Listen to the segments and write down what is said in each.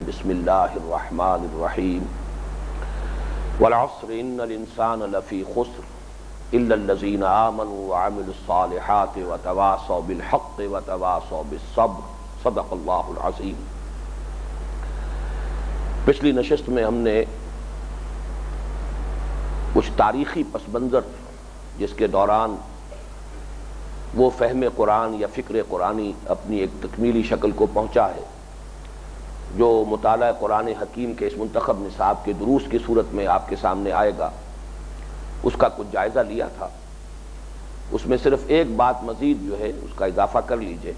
بسم اللہ الرحمن الرحیم والعصر ان الانسان لفی خسر الا الذین آمنوا وعملوا الصالحات وتواصوا بالحق وتواصوا بالصبر صدق اللہ العظیم۔ پچھلی نشست میں ہم نے کچھ تاریخی پس منظر جس کے دوران وہ فہم قرآن یا فکر قرآنی اپنی ایک تکمیلی شکل کو پہنچا ہے، جو مطالعہ قرآن حکیم کے اس منتخب نصاب کے دروس کی صورت میں آپ کے سامنے آئے گا، اس کا کچھ جائزہ لیا تھا۔ اس میں صرف ایک بات مزید جو ہے اس کا اضافہ کر لیجئے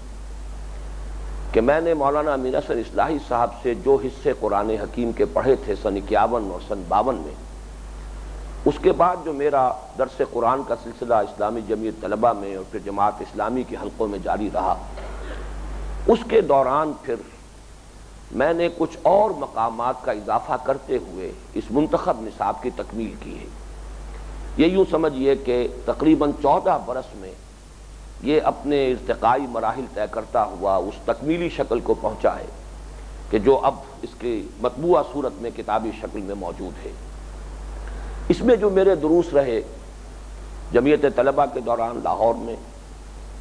کہ میں نے مولانا امین احسن اصلاحی صاحب سے جو حصے قرآن حکیم کے پڑھے تھے سن 51 اور سن 52 میں، اس کے بعد جو میرا درس قرآن کا سلسلہ اسلامی جمعیت طلبہ میں اور پھر جماعت اسلامی کے حلقوں میں جاری رہا، اس کے دوران پھر میں نے کچھ اور مقامات کا اضافہ کرتے ہوئے اس منتخب نصاب کی تکمیل کی ہے۔ یہ یوں سمجھیے کہ تقریباً 14 برس میں یہ اپنے ارتقائی مراحل طے کرتا ہوا اس تکمیلی شکل کو پہنچا ہے کہ جو اب اس کی مطبوعہ صورت میں کتابی شکل میں موجود ہے۔ اس میں جو میرے دروس رہے جمعیت طلبہ کے دوران لاہور میں،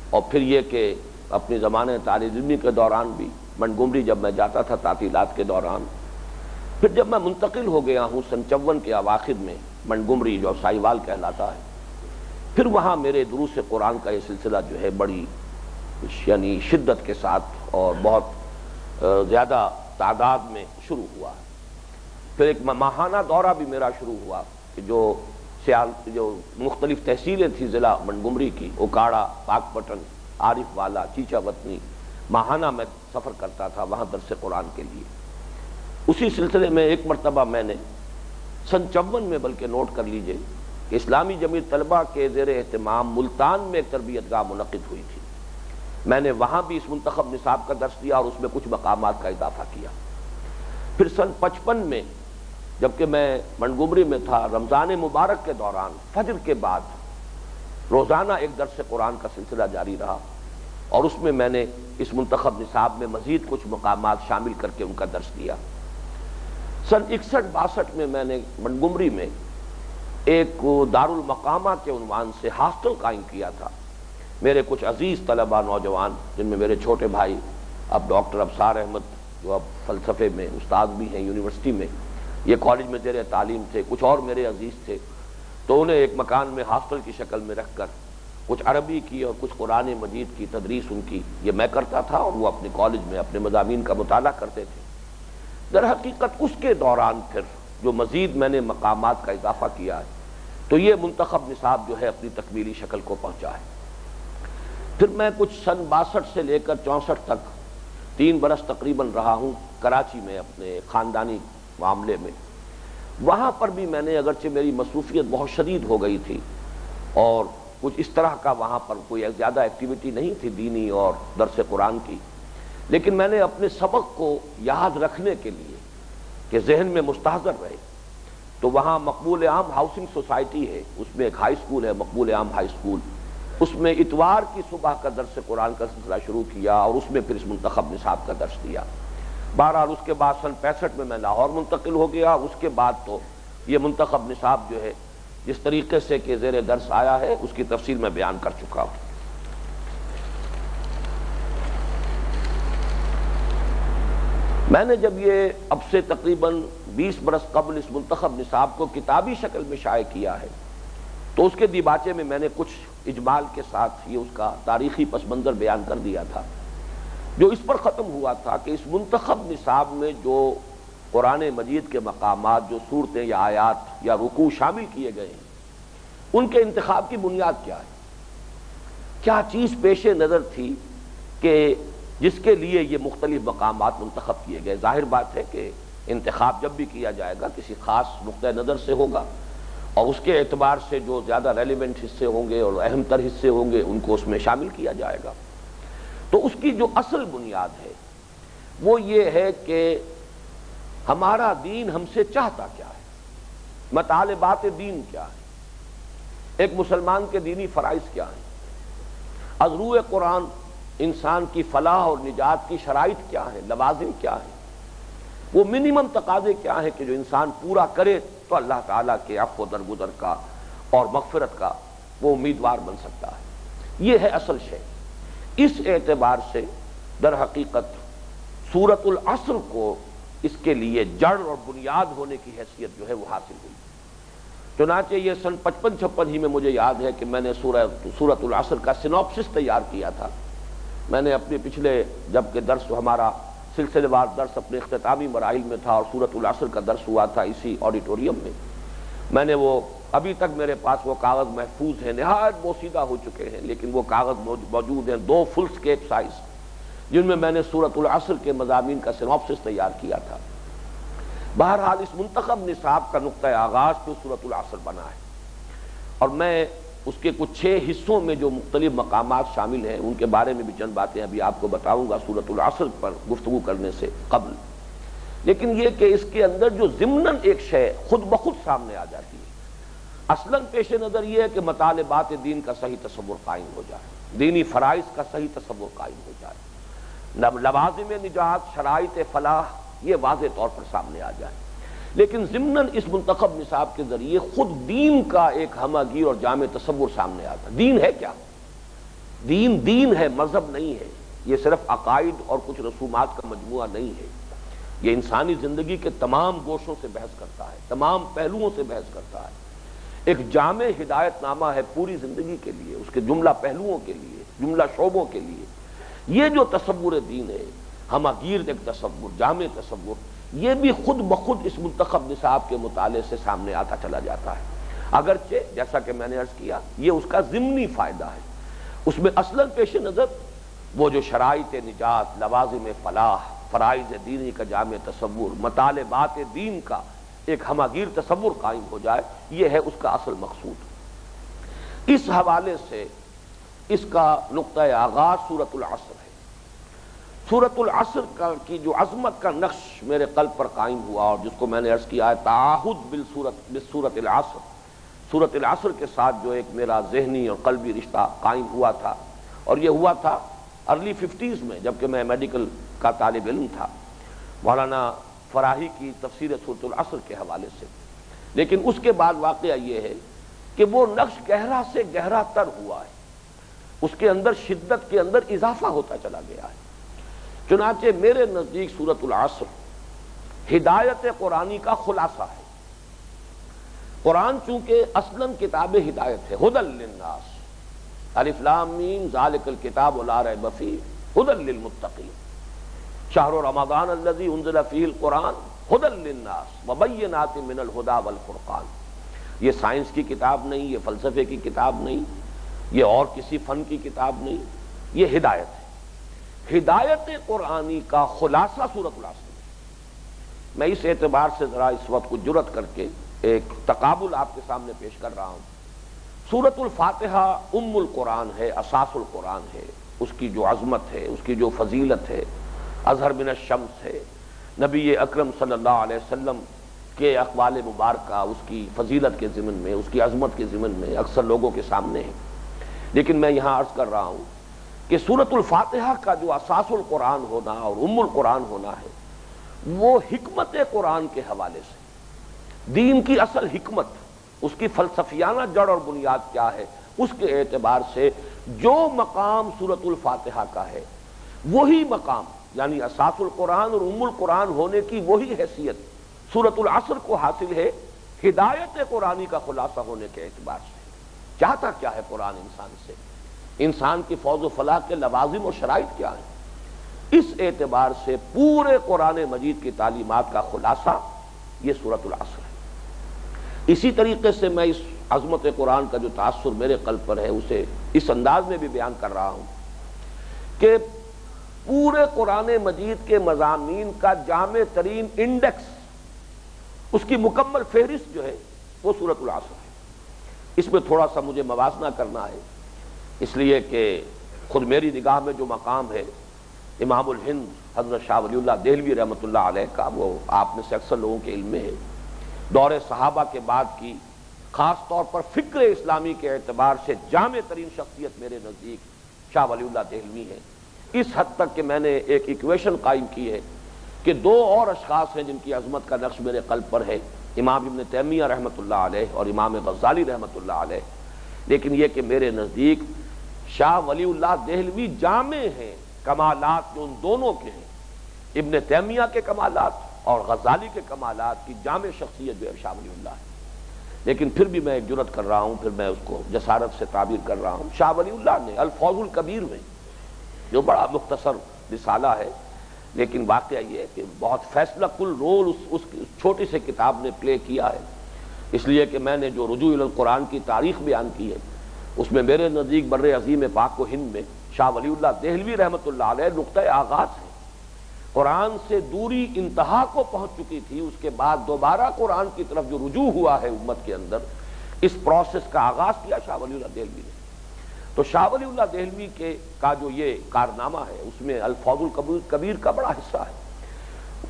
اور پھر یہ کہ اپنے زمانے طالب علمی کے دوران بھی منگمری جب میں جاتا تھا تعطیلات کے دوران، پھر جب میں منتقل ہو گیا ہوں سن 54 کے اواخر میں منگمری جو سائیوال کہلاتا ہے، پھر وہاں میرے دروس قرآن کا یہ سلسلہ جو ہے بڑی یعنی شدت کے ساتھ اور بہت زیادہ تعداد میں شروع ہوا۔ پھر ایک ماہانہ دورہ بھی میرا شروع ہوا کہ جو مختلف تحصیلیں تھیں ضلع منگمری کی، اوکاڑا، پاک پٹن، عارف والا، چیچا وطنی، ماہانہ میں سفر کرتا تھا وہاں درس قرآن کے لیے۔ اسی سلسلے میں ایک مرتبہ میں نے سن 54 میں بلکہ نوٹ کر لیجئے کہ اسلامی جمعیت طلبہ کے زیر اہتمام ملتان میں ایک تربیت گاہ منعقد ہوئی تھی، میں نے وہاں بھی اس منتخب نصاب کا درس دیا اور اس میں کچھ مقامات کا اضافہ کیا۔ پھر سن 55 میں جبکہ میں منگمری میں تھا، رمضان مبارک کے دوران فجر کے بعد روزانہ ایک درس قرآن کا سلسلہ جاری رہا، اور اس میں نے اس منتخب نصاب میں مزید کچھ مقامات شامل کر کے ان کا درس دیا۔ سن 61-62 میں نے منگمری میں ایک دارالمقامہ کے عنوان سے ہاسٹل قائم کیا تھا۔ میرے کچھ عزیز طلبہ نوجوان، جن میں میرے چھوٹے بھائی اب ڈاکٹر ابصار احمد جو اب فلسفے میں استاد بھی ہیں یونیورسٹی میں، یہ کالج میں زیر تعلیم تھے، کچھ اور میرے عزیز تھے، تو انہیں ایک مکان میں ہاسٹل کی شکل میں رکھ کر کچھ عربی کی اور کچھ قرآن مجید کی تدریس ان کی یہ میں کرتا تھا، اور وہ اپنے کالج میں اپنے مضامین کا مطالعہ کرتے تھے۔ در حقیقت اس کے دوران پھر جو مزید میں نے مقامات کا اضافہ کیا ہے تو یہ منتخب نصاب جو ہے اپنی تکمیلی شکل کو پہنچا ہے۔ پھر میں کچھ سن 62 سے لے کر 64 تک 3 برس تقریباً رہا ہوں کراچی میں اپنے خاندانی معاملے میں۔ وہاں پر بھی میں نے اگرچہ میری مصروفیت بہت شدید ہو گئی تھی اور کچھ اس طرح کا وہاں پر کوئی زیادہ ایکٹیویٹی نہیں تھی دینی اور درس قرآن کی، لیکن میں نے اپنے سبق کو یاد رکھنے کے لیے کہ ذہن میں مستحضر رہے تو وہاں مقبول عام ہاؤسنگ سوسائٹی ہے، اس میں ایک ہائی سکول ہے مقبول عام ہائی سکول، اس میں اتوار کی صبح کا درس قرآن کا سلسلہ شروع کیا اور اس میں پھر اس منتخب نصاب کا درس دیا۔ بہرحال اس کے بعد سن 65 میں لاہور منتقل ہو گیا۔ اس کے بعد تو یہ منتخب نصاب جو ہے جس طریقے سے کہ زیر درس آیا ہے اس کی تفصیل میں بیان کر چکا ہوں۔ میں نے جب یہ اب سے تقریباً 20 برس قبل اس منتخب نصاب کو کتابی شکل میں شائع کیا ہے تو اس کے دیباچے میں نے کچھ اجمال کے ساتھ یہ اس کا تاریخی پس منظر بیان کر دیا تھا، جو اس پر ختم ہوا تھا کہ اس منتخب نصاب میں جو قرآن مجید کے مقامات، جو صورتیں یا آیات یا رکوع شامل کیے گئے ہیں، ان کے انتخاب کی بنیاد کیا ہے، کیا چیز پیش نظر تھی کہ جس کے لیے یہ مختلف مقامات منتخب کیے گئے۔ ظاہر بات ہے کہ انتخاب جب بھی کیا جائے گا کسی خاص نقطہ نظر سے ہوگا، اور اس کے اعتبار سے جو زیادہ ریلیونٹ حصے ہوں گے اور اہم تر حصے ہوں گے ان کو اس میں شامل کیا جائے گا۔ تو اس کی جو اصل بنیاد ہے وہ یہ ہے کہ ہمارا دین ہم سے چاہتا کیا ہے، مطالبات دین کیا ہے، ایک مسلمان کے دینی فرائض کیا ہیں، از روئے قرآن انسان کی فلاح اور نجات کی شرائط کیا ہیں، لوازم کیا ہیں، وہ منیمم تقاضے کیا ہیں کہ جو انسان پورا کرے تو اللہ تعالیٰ کے عفو و درگزر کا اور مغفرت کا وہ امیدوار بن سکتا ہے۔ یہ ہے اصل شے۔ اس اعتبار سے در حقیقت سورۃ العصر کو اس کے لیے جڑ اور بنیاد ہونے کی حیثیت جو ہے وہ حاصل ہوئی۔ چنانچہ یہ سن 55-56 ہی میں مجھے یاد ہے کہ میں نے سورۃ العصر کا سینوپسس تیار کیا تھا۔ میں نے اپنے پچھلے جبکہ درس ہمارا سلسلے وار درس اپنے اختتامی مراحل میں تھا اور سورۃ العصر کا درس ہوا تھا اسی آڈیٹوریم میں نے وہ ابھی تک میرے پاس وہ کاغذ محفوظ ہیں، نہایت بوسیدہ ہو چکے ہیں لیکن وہ کاغذ موجود ہیں، 2 فل سکیپ سائز، جن میں نے سورۃ العصر کے مضامین کا سینوپسس تیار کیا تھا۔ بہرحال اس منتخب نصاب کا نقطہ آغاز تو سورۃ العصر بنا ہے، اور میں اس کے کچھ 6 حصوں میں جو مختلف مقامات شامل ہیں ان کے بارے میں بھی چند باتیں ابھی آپ کو بتاؤں گا سورۃ العصر پر گفتگو کرنے سے قبل۔ لیکن یہ کہ اس کے اندر جو ضمناً ایک شے خود بخود سامنے آ جاتی ہے، اصلاً پیش نظر یہ ہے کہ مطالبات دین کا صحیح تصور قائم ہو جائے، دینی فرائض کا صحیح تصور قائم ہو جائے، لوازم نجات، شرائط فلاح یہ واضح طور پر سامنے آ جائے۔ لیکن ضمناً اس منتخب نصاب کے ذریعے خود دین کا ایک ہمہ گیر اور جامع تصور سامنے آتا ہے۔ دین ہے کیا؟ دین ہے، مذہب نہیں ہے۔ یہ صرف عقائد اور کچھ رسومات کا مجموعہ نہیں ہے، یہ انسانی زندگی کے تمام گوشوں سے بحث کرتا ہے، تمام پہلوؤں سے بحث کرتا ہے، ایک جامع ہدایت نامہ ہے پوری زندگی کے لیے، اس کے جملہ پہلوؤں کے لیے، جملہ شعبوں کے لیے۔ یہ جو تصور دین ہے، ہمہ گیر ایک تصور، جامع تصور، یہ بھی خود بخود اس منتخب نصاب کے مطالعے سے سامنے آتا چلا جاتا ہے، اگرچہ جیسا کہ میں نے عرض کیا یہ اس کا ضمنی فائدہ ہے۔ اس میں اصلاً پیش نظر وہ جو شرائط نجات، لوازم فلاح، فرائض دینی کا جامع تصور، مطالبات دین کا ایک ہمہ گیر تصور قائم ہو جائے، یہ ہے اس کا اصل مقصود۔ اس حوالے سے اس کا نقطہ آغاز سورۃ العصر ہے۔ سورۃ العصر کی جو عظمت کا نقش میرے قلب پر قائم ہوا اور جس کو میں نے عرض کیا ہے تعاہد بالسورۃ العصر، سورۃ العصر کے ساتھ جو ایک میرا ذہنی اور قلبی رشتہ قائم ہوا تھا، اور یہ ہوا تھا ارلی 50s میں جبکہ میں میڈیکل کا طالب علم تھا، مولانا فراہی کی تفسیر سورۃ العصر کے حوالے سے۔ لیکن اس کے بعد واقعہ یہ ہے کہ وہ نقش گہرا سے گہرا تر ہوا ہے، اس کے اندر شدت کے اندر اضافہ ہوتا چلا گیا ہے۔ چنانچہ میرے نزدیک سورۃ العصر ہدایت قرآنی کا خلاصہ ہے۔ قرآن چونکہ اصلاً کتاب ہدایت ہے، ھدی للناس، الف لام میم ذالک الکتاب لا ریب فیہ ھدی للمتقین، شہر رمضان الذی انزل فیہ القرآن ھدی للناس وبینات من الھدی والفرقان۔ یہ سائنس کی کتاب نہیں، یہ فلسفے کی کتاب نہیں، یہ اور کسی فن کی کتاب نہیں، یہ ہدایت ہے۔ ہدایت قرآنی کا خلاصہ سورۃ العصر ہے۔ میں اس اعتبار سے ذرا اس وقت کو جرات کر کے ایک تقابل آپ کے سامنے پیش کر رہا ہوں۔ سورۃ الفاتحہ ام القرآن ہے، اساس القرآن ہے، اس کی جو عظمت ہے، اس کی جو فضیلت ہے، اظہر من الشمس ہے، نبی اکرم صلی اللہ علیہ وسلم کے اقوال مبارکہ اس کی فضیلت کے ضمن میں، اس کی عظمت کے ضمن میں اکثر لوگوں کے سامنے ہے۔ لیکن میں یہاں عرض کر رہا ہوں کہ سورۃ الفاتحہ کا جو اساس القرآن ہونا اور ام القرآن ہونا ہے وہ حکمت قرآن کے حوالے سے، دین کی اصل حکمت، اس کی فلسفیانہ جڑ اور بنیاد کیا ہے، اس کے اعتبار سے جو مقام سورۃ الفاتحہ کا ہے وہی مقام، یعنی اساس القرآن اور ام القرآن ہونے کی وہی حیثیت سورۃ العصر کو حاصل ہے ہدایت قرآنی کا خلاصہ ہونے کے اعتبار سے۔ چاہتا کیا ہے قرآن انسان سے، انسان کی فوز و فلاح کے لوازم اور شرائط کیا ہیں، اس اعتبار سے پورے قرآن مجید کی تعلیمات کا خلاصہ یہ سورۃ العصر ہے۔ اسی طریقے سے میں اس عظمت قرآن کا جو تاثر میرے قلب پر ہے اسے اس انداز میں بھی بیان کر رہا ہوں کہ پورے قرآن مجید کے مضامین کا جامع ترین انڈیکس، اس کی مکمل فہرست جو ہے وہ سورۃ العصر ہے۔ اس میں تھوڑا سا مجھے موازنہ کرنا ہے، اس لیے کہ خود میری نگاہ میں جو مقام ہے امام الہند حضرت شاہ ولی اللہ دہلوی رحمۃ اللہ علیہ کا، وہ آپ میں سے اکثر لوگوں کے علم میں ہے، دور صحابہ کے بعد کی خاص طور پر فکر اسلامی کے اعتبار سے جامع ترین شخصیت میرے نزدیک شاہ ولی اللہ دہلوی ہے۔ اس حد تک کہ میں نے ایک ایکویشن قائم کی ہے کہ دو اور اشخاص ہیں جن کی عظمت کا نقش میرے قلب پر ہے، امام ابن تیمیہ رحمۃ اللہ علیہ اور امام غزالی رحمۃ اللہ علیہ، لیکن یہ کہ میرے نزدیک شاہ ولی اللہ دہلوی جامع ہیں، کمالات جو ان دونوں کے ہیں، ابن تیمیہ کے کمالات اور غزالی کے کمالات کی جامع شخصیت جو ہے شاہ ولی اللہ ہے۔ لیکن پھر بھی میں ایک جرت کر رہا ہوں، پھر میں اس کو جسارت سے تعبیر کر رہا ہوں، شاہ ولی اللہ نے الفوز الکبیر میں، جو بڑا مختصر رسالہ ہے لیکن واقعہ یہ ہے کہ بہت فیصلہ کل رول اس چھوٹی سے کتاب نے پلے کیا ہے، اس لیے کہ میں نے جو رجوع الی القرآن کی تاریخ بیان کی ہے اس میں میرے نزدیک بر عظیم پاک و ہند میں شاہ ولی اللہ دہلوی رحمۃ اللہ علیہ نقطۂ آغاز ہے۔ قرآن سے دوری انتہا کو پہنچ چکی تھی، اس کے بعد دوبارہ قرآن کی طرف جو رجوع ہوا ہے امت کے اندر، اس پروسیس کا آغاز کیا شاہ ولی اللہ دہلوی نے۔ تو شاہ ولی اللہ دہلوی کا جو یہ کارنامہ ہے اس میں الفوز الکبیر کا بڑا حصہ ہے۔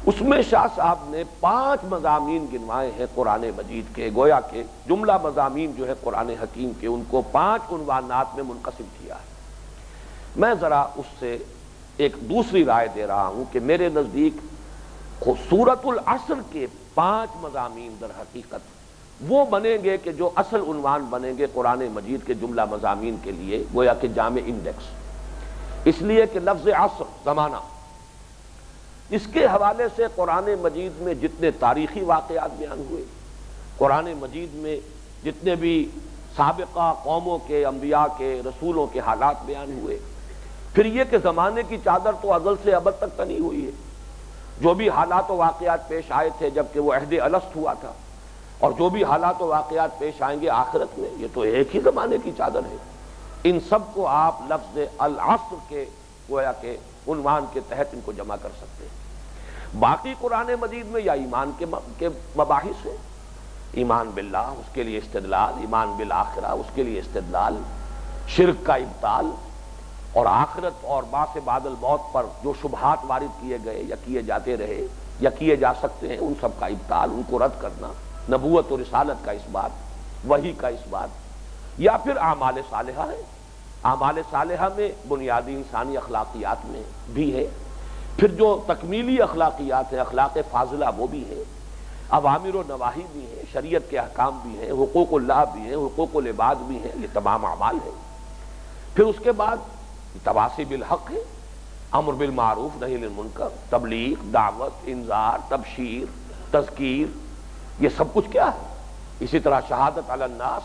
اس میں شاہ صاحب نے 5 مضامین گنوائے ہیں قرآن مجید کے، گویا کہ جملہ مضامین جو ہے قرآن حکیم کے، ان کو 5 عنوانات میں منقسم کیا ہے۔ میں ذرا اس سے ایک دوسری رائے دے رہا ہوں کہ میرے نزدیک سورۃ العصر کے 5 مضامین در حقیقت وہ بنیں گے کہ جو اصل عنوان بنیں گے قرآن مجید کے جملہ مضامین کے لیے، گویا کہ جامع انڈیکس، اس لیے کہ لفظ عصر زمانہ، اس کے حوالے سے قرآن مجید میں جتنے تاریخی واقعات بیان ہوئے، قرآن مجید میں جتنے بھی سابقہ قوموں کے، انبیاء کے، رسولوں کے حالات بیان ہوئے، پھر یہ کہ زمانے کی چادر تو ازل سے ابد تک تنی ہوئی ہے، جو بھی حالات و واقعات پیش آئے تھے جبکہ وہ عہد الست ہوا تھا، اور جو بھی حالات و واقعات پیش آئیں گے آخرت میں، یہ تو ایک ہی زمانے کی چادر ہے۔ ان سب کو آپ لفظ العصر کے گویا کہ عنوان کے تحت ان کو جمع کر سکتے ہیں۔ باقی قرآن مجید میں یا ایمان کے مباحث ہیں، ایمان باللہ اس کے لیے استدلال، ایمان بالآخرہ اس کے لیے استدلال، شرک کا ابطال، اور آخرت اور بعث بعد الموت پر جو شبہات وارد کیے گئے یا کیے جاتے رہے یا کیے جا سکتے ہیں، ان سب کا ابطال، ان کو رد کرنا، نبوت و رسالت کا اس بات، وحی کا اس بات، یا پھر اعمال صالحہ ہے۔ اعمال صالحہ میں بنیادی انسانی اخلاقیات میں بھی ہے، پھر جو تکمیلی اخلاقیات ہیں، اخلاق فاضلہ وہ بھی ہے، اوامر و نواہی بھی ہیں، شریعت کے احکام بھی ہیں، حقوق اللہ بھی ہیں، حقوق العباد بھی ہیں، یہ تمام اعمال ہیں۔ پھر اس کے بعد تواصی بالحق ہے، امر بالمعروف نہی عن المنکر، تبلیغ، دعوت، انذار، تبشیر، تذکیر، یہ سب کچھ کیا ہے؟ اسی طرح شہادت علی الناس،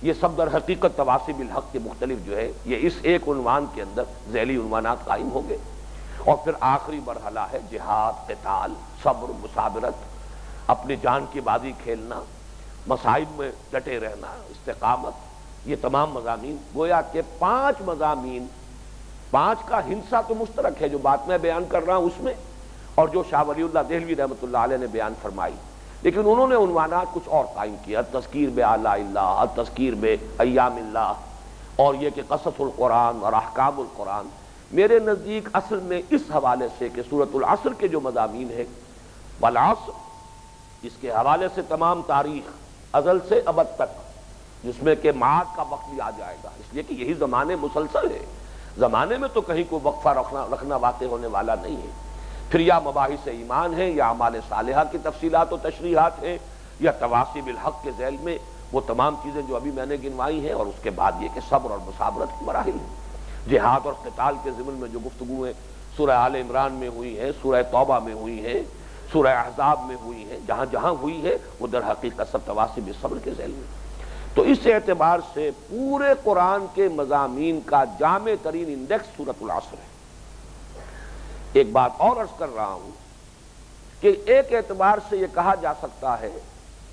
یہ سب در حقیقت تواصی بالحق کے مختلف جو ہے یہ اس ایک عنوان کے اندر ذیلی عنوانات قائم ہوں گے۔ اور پھر آخری مرحلہ ہے جہاد، قتال، صبر، مصابرت، اپنی جان کی بازی کھیلنا، مصائب میں ڈٹے رہنا، استقامت، یہ تمام مضامین، گویا کہ 5 مضامین، 5 کا ہندسہ تو مشترک ہے جو بات میں بیان کر رہا ہوں اس میں، اور جو شاہ ولی اللہ دہلوی رحمۃ اللہ علیہ نے بیان فرمائی، لیکن انہوں نے عنوانات کچھ اور قائم کیا، تذکیر بآلاء اللہ، تذکیر بایام اللہ، اور یہ کہ قصص القرآن اور احکام القرآن۔ میرے نزدیک اصل میں اس حوالے سے کہ سورۃ العصر کے جو مضامین ہے، والعصر، اس کے حوالے سے تمام تاریخ ازل سے ابد تک، جس میں کہ معاد کا وقت بھی آ جائے گا، اس لیے کہ یہی زمانے مسلسل ہے، زمانے میں تو کہیں کوئی وقفہ رکھنا واقع ہونے والا نہیں ہے۔ پھر یا مباحث ایمان ہیں، یا اعمال صالحہ کی تفصیلات و تشریحات ہیں، یا تواصی بالحق کے ذیل میں وہ تمام چیزیں جو ابھی میں نے گنوائی ہیں، اور اس کے بعد یہ کہ صبر اور مصابرت کی مراحل ہیں۔ جہاد اور قتال کے ضمن میں جو گفتگویں سورہ آل عمران میں ہوئی ہیں، سورہ توبہ میں ہوئی ہیں، سورہ احزاب میں ہوئی ہیں، جہاں جہاں ہوئی ہے وہ در حقیقت سب تواصی بالصبر کے ذیل میں۔ تو اس اعتبار سے پورے قرآن کے مضامین کا جامع ترین انڈیکس سورۃ العصر ہے۔ ایک بات اور عرض کر رہا ہوں کہ ایک اعتبار سے یہ کہا جا سکتا ہے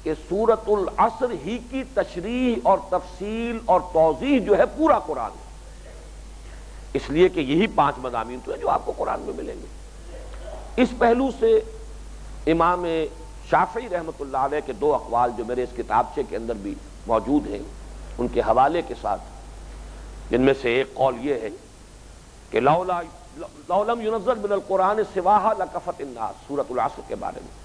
کہ سورۃ العصر ہی کی تشریح اور تفصیل اور توضیح جو ہے پورا قرآن ہے، اس لیے کہ یہی 5 مضامین تو ہیں جو آپ کو قرآن میں ملیں گے۔ اس پہلو سے امام شافعی رحمۃ اللہ علیہ کے 2 اقوال جو میرے اس کتابچے کے اندر بھی موجود ہیں، ان کے حوالے کے ساتھ، جن میں سے ایک قول یہ ہے کہ لو لم ينزل من القرآن سواها لکفت الناس، سورۃ العصر کے بارے میں،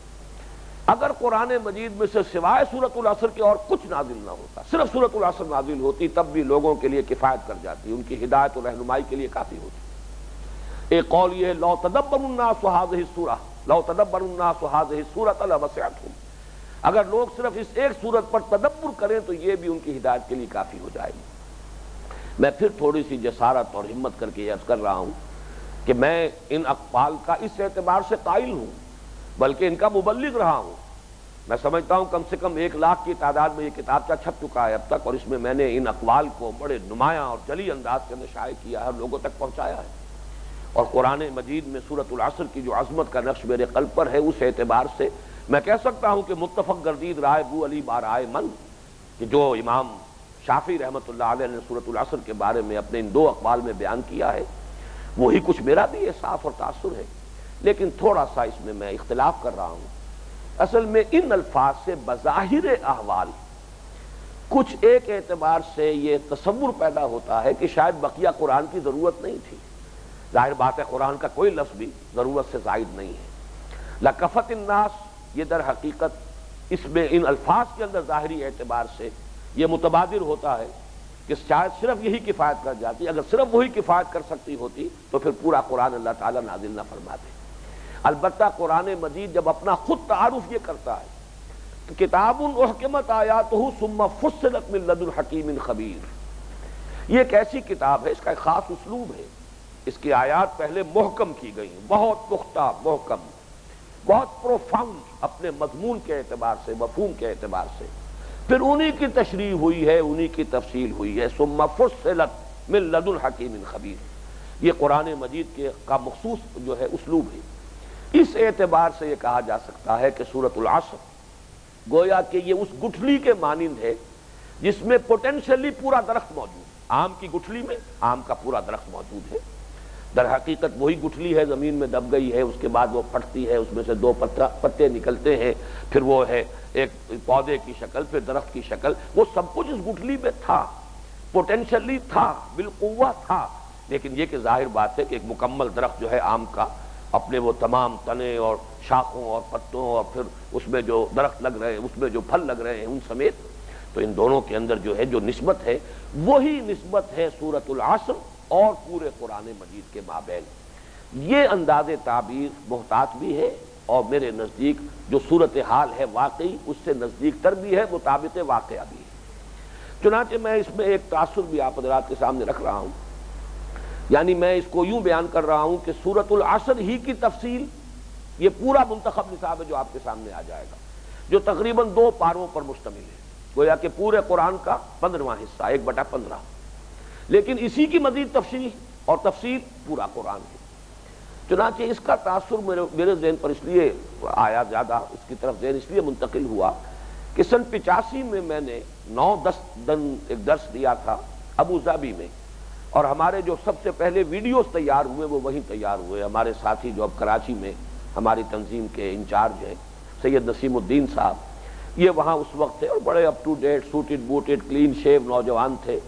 اگر قرآن مجید میں سے سوائے سورۃ العصر کے اور کچھ نازل نہ ہوتا، صرف سورۃ العصر نازل ہوتی، تب بھی لوگوں کے لیے کفایت کر جاتی، ان کی ہدایت و رہنمائی کے لیے کافی ہوتی۔ ایک قول یہ ہے لو تدبر الناس هذه السورہ، لو تدبر الناس هذه السورة لوسعتهم، اگر لوگ صرف اس ایک سورت پر تدبر کریں تو یہ بھی ان کی ہدایت کے لیے کافی ہو جائے گی۔ میں پھر تھوڑی سی جسارت اور ہمت کر کے عرض کر رہا ہوں کہ میں ان اقوال کا اس اعتبار سے قائل ہوں، بلکہ ان کا مبلغ رہا ہوں۔ میں سمجھتا ہوں کم سے کم 1 لاکھ کی تعداد میں یہ کتابچہ چھپ چکا ہے اب تک، اور اس میں میں نے ان اقوال کو بڑے نمایاں اور جلی انداز کے اندر شائع کیا ہے اور لوگوں تک پہنچایا ہے۔ اور قرآن مجید میں سورۃ العصر کی جو عظمت کا نقش میرے قلب پر ہے، اس اعتبار سے میں کہہ سکتا ہوں کہ متفق گردید رائے بو علی بارائے من، کہ جو امام شافعی رحمۃ اللہ علیہ نے سورۃ العصر کے بارے میں اپنے ان 2 اقوال میں بیان کیا ہے، وہی کچھ میرا بھی احساس اور تاثر ہے، لیکن تھوڑا سا اس میں اختلاف کر رہا ہوں۔ اصل میں ان الفاظ سے بظاہر احوال کچھ ایک اعتبار سے یہ تصور پیدا ہوتا ہے کہ شاید بقیہ قرآن کی ضرورت نہیں تھی۔ ظاہر بات ہے قرآن کا کوئی لفظ بھی ضرورت سے زائد نہیں ہے۔ لکفت الناس، یہ در حقیقت اس میں ان الفاظ کے اندر ظاہری اعتبار سے یہ متبادر ہوتا ہے کہ شاید صرف یہی کفایت کر جاتی، اگر صرف وہی کفایت کر سکتی ہوتی تو پھر پورا قرآن اللہ تعالیٰ نازل نہ فرماتے۔ البتہ قرآن مجید جب اپنا خود تعارف یہ کرتا ہے کہ کتاب احکمت آیاتہ ثم فصلت من لدن حکیم خبیر، یہ ایک ایسی کتاب ہے، اس کا ایک خاص اسلوب ہے، اس کی آیات پہلے محکم کی گئی، بہت پختہ محکم، بہت پروفاؤنڈ اپنے مضمون کے اعتبار سے، مفہوم کے اعتبار سے، پھر انہی کی تشریح ہوئی ہے، انہی کی تفصیل ہوئی ہے۔ ثم فصلت من لدن حکیم خبیر، یہ قرآن مجید کا مخصوص جو ہے اسلوب ہے۔ اس اعتبار سے یہ کہا جا سکتا ہے کہ سورۃ العصر گویا کہ یہ اس گٹھلی کے مانند ہے جس میں پوٹینشلی پورا درخت موجود ہے۔ آم کی گٹھلی میں آم کا پورا درخت موجود ہے، در حقیقت وہی گٹھلی ہے، زمین میں دب گئی ہے، اس کے بعد وہ پھٹتی ہے، اس میں سے 2 پتے نکلتے ہیں، پھر وہ ہے ایک پودے کی شکل، پھر درخت کی شکل، وہ سب کچھ اس گٹھلی میں تھا، پوٹینشلی تھا، بالقوہ تھا، لیکن یہ کہ ظاہر بات ہے کہ ایک مکمل درخت جو ہے آم کا، اپنے وہ تمام تنے اور شاخوں اور پتوں اور پھر اس میں جو درخت لگ رہے ہیں، اس میں جو پھل لگ رہے ہیں ان سمیت، تو ان دونوں کے اندر جو ہے جو نسبت ہے وہی نسبت ہے سورۃ العصر اور پورے قرآن مجید کے مابین۔ یہ انداز تعبیر محتاط بھی ہے اور میرے نزدیک جو صورتحال ہے واقعی اس سے نزدیک تر بھی ہے، مطابق واقعہ بھی ہے۔ چنانچہ میں اس میں ایک تاثر بھی آپ حضرات کے سامنے رکھ رہا ہوں، یعنی میں اس کو یوں بیان کر رہا ہوں کہ سورۃ العصر ہی کی تفصیل یہ پورا منتخب نصاب ہے جو آپ کے سامنے آ جائے گا، جو تقریباً 2 پاروں پر مشتمل ہے، گویا کہ پورے قرآن کا 15واں حصہ، 1/15، لیکن اسی کی مزید تفصیل اور تفسیر پورا قرآن ہے۔ چنانچہ اس کا تاثر میرے ذہن پر اس لیے آیا، زیادہ اس کی طرف ذہن اس لیے منتقل ہوا کہ سن 85 میں نے 9-10 دن ایک درس دیا تھا ابو ظبی میں، اور ہمارے جو سب سے پہلے ویڈیوز تیار ہوئے وہ وہیں تیار ہوئے۔ ہمارے ساتھی جو اب کراچی میں ہماری تنظیم کے انچارج ہیں سید نسیم الدین صاحب، یہ وہاں اس وقت تھے اور بڑے up to date, suited booted, clean shave نوجوان تھے۔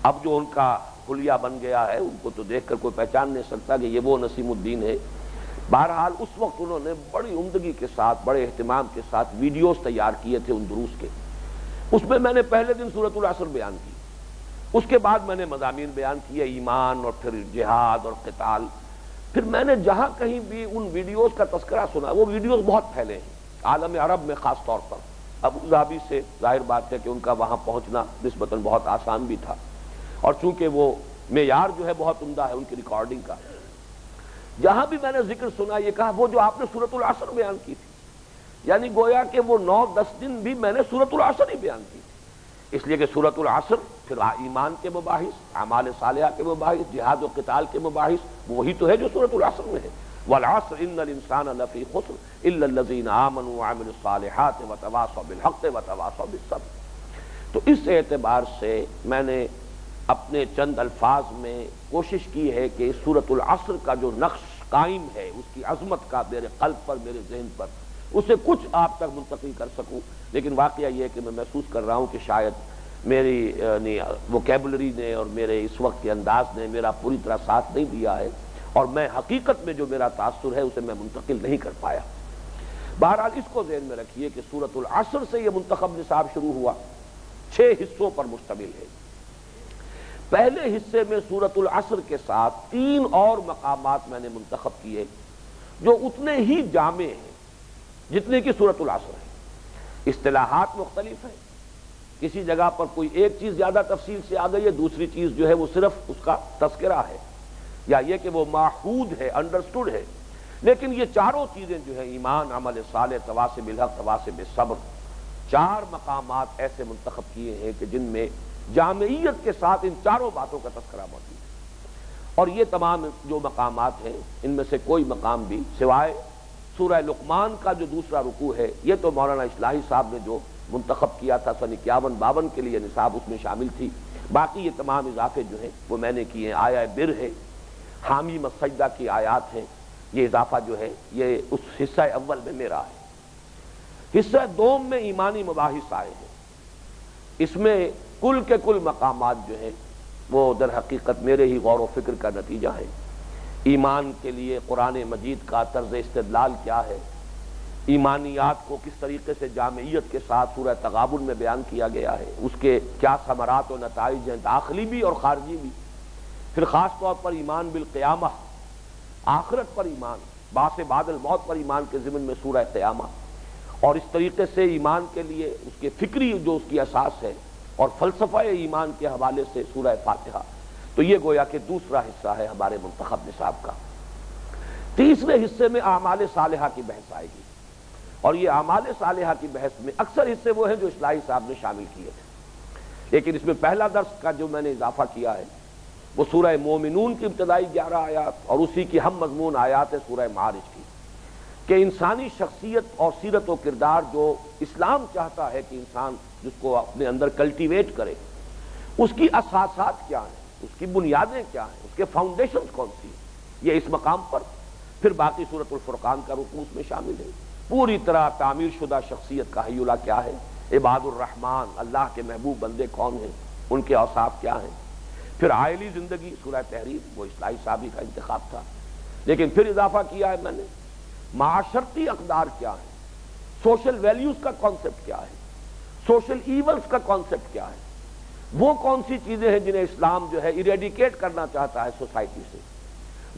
اب جو ان کا حلیہ بن گیا ہے ان کو تو دیکھ کر کوئی پہچان نہیں سکتا کہ یہ وہ نسیم الدین ہے۔ بہرحال اس وقت انہوں نے بڑی عمدگی کے ساتھ، بڑے اہتمام کے ساتھ ویڈیوز تیار کیے تھے ان دروس کے۔ اس میں نے پہلے دن سورۃ العصر بیان کی، اس کے بعد میں نے مضامین بیان کیے، ایمان اور پھر جہاد اور قتال۔ پھر میں نے جہاں کہیں بھی ان ویڈیوز کا تذکرہ سنا، وہ ویڈیوز بہت پھیلے ہیں عالم عرب میں، خاص طور پر ابو ظبی سے ظاہر بات ہے کہ ان کا وہاں پہنچنا نسبتاً بہت آسان بھی تھا، اور چونکہ وہ معیار جو ہے بہت عمدہ ہے ان کی ریکارڈنگ کا۔ جہاں بھی میں نے ذکر سنا یہ کہا وہ جو آپ نے سورۃ العصر بیان کی تھی، یعنی گویا کہ وہ 9-10 دن بھی میں نے سورۃ العصر ہی بیان کی تھی، اس لیے کہ سورۃ العصر پھر ایمان کے مباحث، اعمال صالحہ کے مباحث، جہاد و قتال کے مباحث، وہی تو ہے جو سورۃ العصر میں ہے۔ والعصر ان الانسان لفی خسر الا الذین آمنوا وعملوا الصالحات وتواصوا بالحق وتواصوا بالصبر۔ تو اس اعتبار سے میں نے اپنے چند الفاظ میں کوشش کی ہے کہ اس سورۃ العصر کا جو نقش قائم ہے، اس کی عظمت کا میرے قلب پر، میرے ذہن پر، اسے کچھ آپ تک منتقل کر سکوں۔ لیکن واقعہ یہ ہے کہ میں محسوس کر رہا ہوں کہ شاید میری ووکیبلری نے اور میرے اس وقت کے انداز نے میرا پوری طرح ساتھ نہیں دیا ہے، اور میں حقیقت میں جو میرا تاثر ہے اسے میں منتقل نہیں کر پایا۔ بہرحال اس کو ذہن میں رکھیے کہ سورۃ العصر سے یہ منتخب نصاب شروع ہوا، 6 حصوں پر مشتمل ہے۔ پہلے حصے میں سورۃ العصر کے ساتھ 3 اور مقامات میں نے منتخب کیے، جو اتنے ہی جامع ہیں جتنے کی سورۃ العصر ہے۔ اصطلاحات مختلف ہیں، کسی جگہ پر کوئی ایک چیز زیادہ تفصیل سے آ گئی ہے، دوسری چیز جو ہے وہ صرف اس کا تذکرہ ہے، یا یہ کہ وہ ماخوذ ہے، انڈرسٹوڈ ہے، لیکن یہ چاروں چیزیں جو ہیں ایمان، عمل صالح، تواصی بالحق، تواصی بالصبر، چار مقامات ایسے منتخب کیے ہیں کہ جن میں جامعیت کے ساتھ ان چاروں باتوں کا تذکرہ موجود ہے۔ اور یہ تمام جو مقامات ہیں ان میں سے کوئی مقام بھی سوائے سورہ لقمان کا جو دوسرا رکوع ہے، یہ تو مولانا اصلاحی صاحب نے جو منتخب کیا تھا سن 51-52 کے لیے نصاب اس میں شامل تھی، باقی یہ تمام اضافے جو ہیں وہ میں نے کیے ہیں۔ آیہ بر ہے، حامی مسجدہ کی آیات ہیں، یہ اضافہ جو ہے یہ اس حصہ اول میں میرا ہے۔ حصہ دوم میں ایمانی مباحث آئے ہیں، اس میں کل کے کل مقامات جو ہیں وہ در حقیقت میرے ہی غور و فکر کا نتیجہ ہے۔ ایمان کے لیے قرآن مجید کا طرز استدلال کیا ہے، ایمانیات کو کس طریقے سے جامعیت کے ساتھ سورہ تغابن میں بیان کیا گیا ہے، اس کے کیا ثمرات و نتائج ہیں، داخلی بھی اور خارجی بھی، پھر خاص طور پر ایمان بالقیامہ، آخرت پر ایمان، بعث بعد الموت پر ایمان کے ضمن میں سورہ قیامہ، اور اس طریقے سے ایمان کے لیے اس کے فکری جو اس کی اساس ہے اور فلسفہ ایمان کے حوالے سے سورہ فاتحہ، تو یہ گویا کہ دوسرا حصہ ہے ہمارے منتخب نصاب کا۔ تیسرے حصے میں اعمال صالحہ کی بحث آئے گی، اور یہ اعمال صالحہ کی بحث میں اکثر حصے وہ ہیں جو اصلاحی صاحب نے شامل کیے تھے، لیکن اس میں پہلا درس کا جو میں نے اضافہ کیا ہے وہ سورہ مومنون کی ابتدائی 11 آیات اور اسی کی ہم مضمون آیات ہے سورہ معارج کی، کہ انسانی شخصیت اور سیرت و کردار جو اسلام چاہتا ہے کہ انسان جس کو اپنے اندر کلٹیویٹ کرے، اس کی اساسات کیا ہیں، اس کی بنیادیں کیا ہیں، اس کے فاؤنڈیشنز کون سی ہیں، یہ اس مقام پر۔ پھر باقی سورۃ الفرقان کا رکوع اس میں شامل ہے، پوری طرح تعمیر شدہ شخصیت کا حیولہ کیا ہے، عباد الرحمن اللہ کے محبوب بندے کون ہیں، ان کے اوصاف کیا ہیں۔ پھر عائلی زندگی سورہ تحریم، وہ اصلاحی صاحبی کا انتخاب تھا، لیکن پھر اضافہ کیا ہے میں نے معاشرتی اقدار کیا ہے، سوشل ویلیوز کا کانسیپٹ کیا ہے، سوشل ایولز کا کانسیپٹ کیا ہے، وہ کون سی چیزیں ہیں جنہیں اسلام جو ہے ایریڈیکیٹ کرنا چاہتا ہے سوسائٹی سے،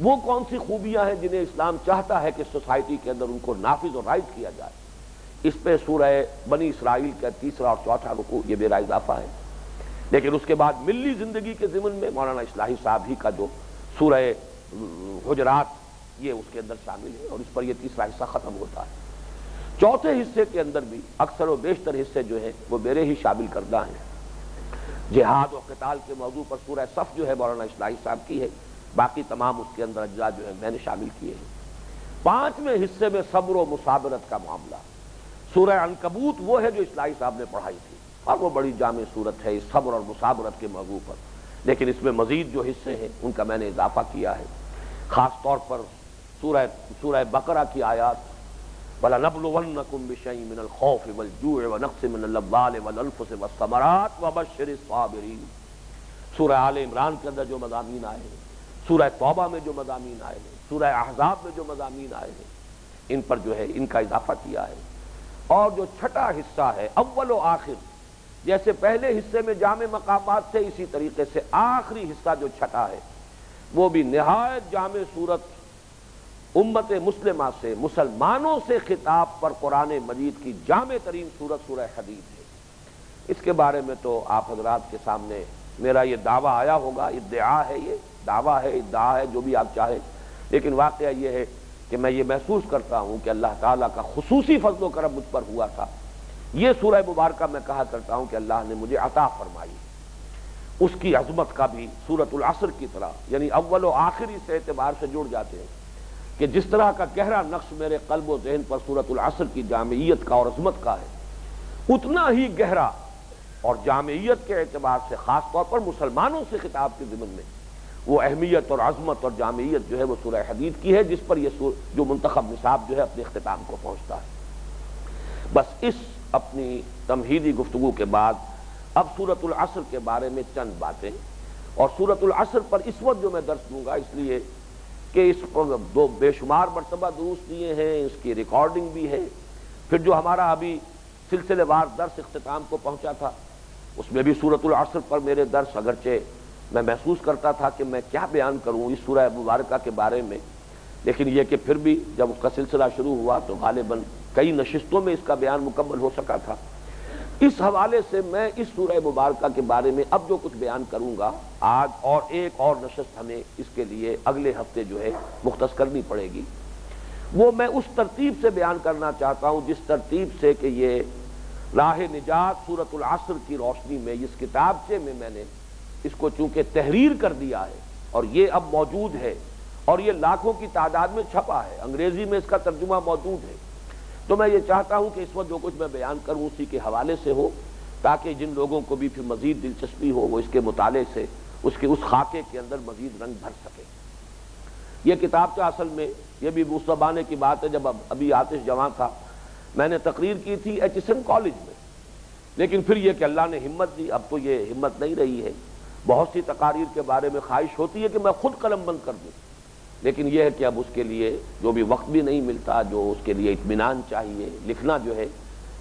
وہ کون سی خوبیاں ہیں جنہیں اسلام چاہتا ہے کہ سوسائٹی کے اندر ان کو نافذ اور رائج کیا جائے۔ اس پہ سورہ بنی اسرائیل کا تیسرا اور چوتھا رکوع یہ میرا اضافہ ہے۔ لیکن اس کے بعد ملی زندگی کے ضمن میں مولانا اصلاحی صاحب ہی کا جو سورہ حجرات یہ اس کے اندر شامل ہے، اور اس پر یہ تیسرا حصہ ختم ہوتا ہے۔ چوتھے حصے کے اندر بھی اکثر و بیشتر حصے جو ہیں وہ میرے ہی شامل کردہ ہیں۔ جہاد و قتال کے موضوع پر سورہ صف جو ہے مولانا اصلاحی صاحب کی ہے، باقی تمام اس کے اندر اجزاء جو ہے میں نے شامل کیے ہیں۔ پانچویں حصے میں صبر و مصابرت کا معاملہ، سورہ عنکبوت وہ ہے جو اصلاحی صاحب نے پڑھائی تھی، اور وہ بڑی جامع صورت ہے اس صبر اور مصابرت کے موضوع پر، لیکن اس میں مزید جو حصے ہیں ان کا میں نے اضافہ کیا ہے، خاص طور پر سورہ بقرہ کی آیات وَلَنَبْلُوَنَّكُمْ بِشَيْءٍ مِّنَ الْخَوْفِ وَالْجُوعِ وَنَقْصٍ مِّنَ الْأَمْوَالِ وَالْأَنفُسِ وَالثَّمَرَاتِ وَبَشِّرِ الصَّابِرِينَ۔ سورہ آل عمران کے اندر جو مضامین آئے ہیں، سورہ توبہ میں جو مضامین آئے ہیں، سورہ احزاب میں جو مضامین آئے ہیں، ان پر جو ہے ان کا اضافہ کیا ہے۔ اور جو چھٹا حصہ ہے اول و آخر، جیسے پہلے حصے میں جامع مقامات تھے، اسی طریقے سے آخری حصہ جو چھٹا ہے وہ بھی نہایت جامع صورت، امت مسلمہ سے، مسلمانوں سے خطاب پر قرآن مجید کی جامع ترین صورت سورہ حدید ہے۔ اس کے بارے میں تو آپ حضرات کے سامنے میرا یہ دعویٰ آیا ہوگا، ادعا ہے، یہ دعویٰ ہے، ادعا ہے، جو بھی آپ چاہیں، لیکن واقعہ یہ ہے کہ میں یہ محسوس کرتا ہوں کہ اللہ تعالیٰ کا خصوصی فضل و کرم مجھ پر ہوا تھا۔ یہ سورہ مبارکہ میں کہا کرتا ہوں کہ اللہ نے مجھے عطا فرمائی، اس کی عظمت کا بھی سورۃ العصر کی طرح، یعنی اول و آخری سے اعتبار سے جڑ جاتے ہیں، کہ جس طرح کا گہرا نقش میرے قلب و ذہن پر سورۃ العصر کی جامعیت کا اور عظمت کا ہے، اتنا ہی گہرا اور جامعیت کے اعتبار سے خاص طور پر مسلمانوں سے خطاب کے ضمن میں وہ اہمیت اور عظمت اور جامعیت جو ہے وہ سورہ حدید کی ہے، جس پر یہ جو منتخب نصاب جو ہے اپنے اختتام کو پہنچتا ہے۔ بس اس اپنی تمہیدی گفتگو کے بعد اب سورۃ العصر کے بارے میں چند باتیں، اور سورۃ العصر پر اس وقت جو میں درس دوں گا اس لیے کہ اس پر دو بے شمار مرتبہ دروس دیے ہیں، اس کی ریکارڈنگ بھی ہے، پھر جو ہمارا ابھی سلسلے وار درس اختتام کو پہنچا تھا اس میں بھی سورۃ العصر پر میرے درس، اگرچہ میں محسوس کرتا تھا کہ میں کیا بیان کروں اس سورہ مبارکہ کے بارے میں، لیکن یہ کہ پھر بھی جب اس کا سلسلہ شروع ہوا تو غالباً کئی نشستوں میں اس کا بیان مکمل ہو سکا تھا۔ اس حوالے سے میں اس سورہ مبارکہ کے بارے میں اب جو کچھ بیان کروں گا آج، اور ایک اور نشست ہمیں اس کے لیے اگلے ہفتے جو ہے مختص کرنی پڑے گی، وہ میں اس ترتیب سے بیان کرنا چاہتا ہوں جس ترتیب سے کہ یہ راہ نجات سورۃ العصر کی روشنی میں اس کتابچے میں میں نے اس کو چونکہ تحریر کر دیا ہے اور یہ اب موجود ہے اور یہ لاکھوں کی تعداد میں چھپا ہے، انگریزی میں اس کا ترجمہ موجود ہے، تو میں یہ چاہتا ہوں کہ اس وقت جو کچھ میں بیان کروں اسی کے حوالے سے ہو، تاکہ جن لوگوں کو بھی پھر مزید دلچسپی ہو وہ اس کے مطالعے سے اس خاکے کے اندر مزید رنگ بھر سکے۔ یہ کتاب تو اصل میں یہ بھی اس زمانے کی بات ہے جب ابھی آتش جوان تھا، میں نے تقریر کی تھی ایچسن کالج میں، لیکن پھر یہ کہ اللہ نے ہمت دی، اب تو یہ ہمت نہیں رہی ہے، بہت سی تقاریر کے بارے میں خواہش ہوتی ہے کہ میں خود قلم بند کر دوں، لیکن یہ ہے کہ اب اس کے لیے جو بھی وقت بھی نہیں ملتا، جو اس کے لیے اطمینان چاہیے، لکھنا جو ہے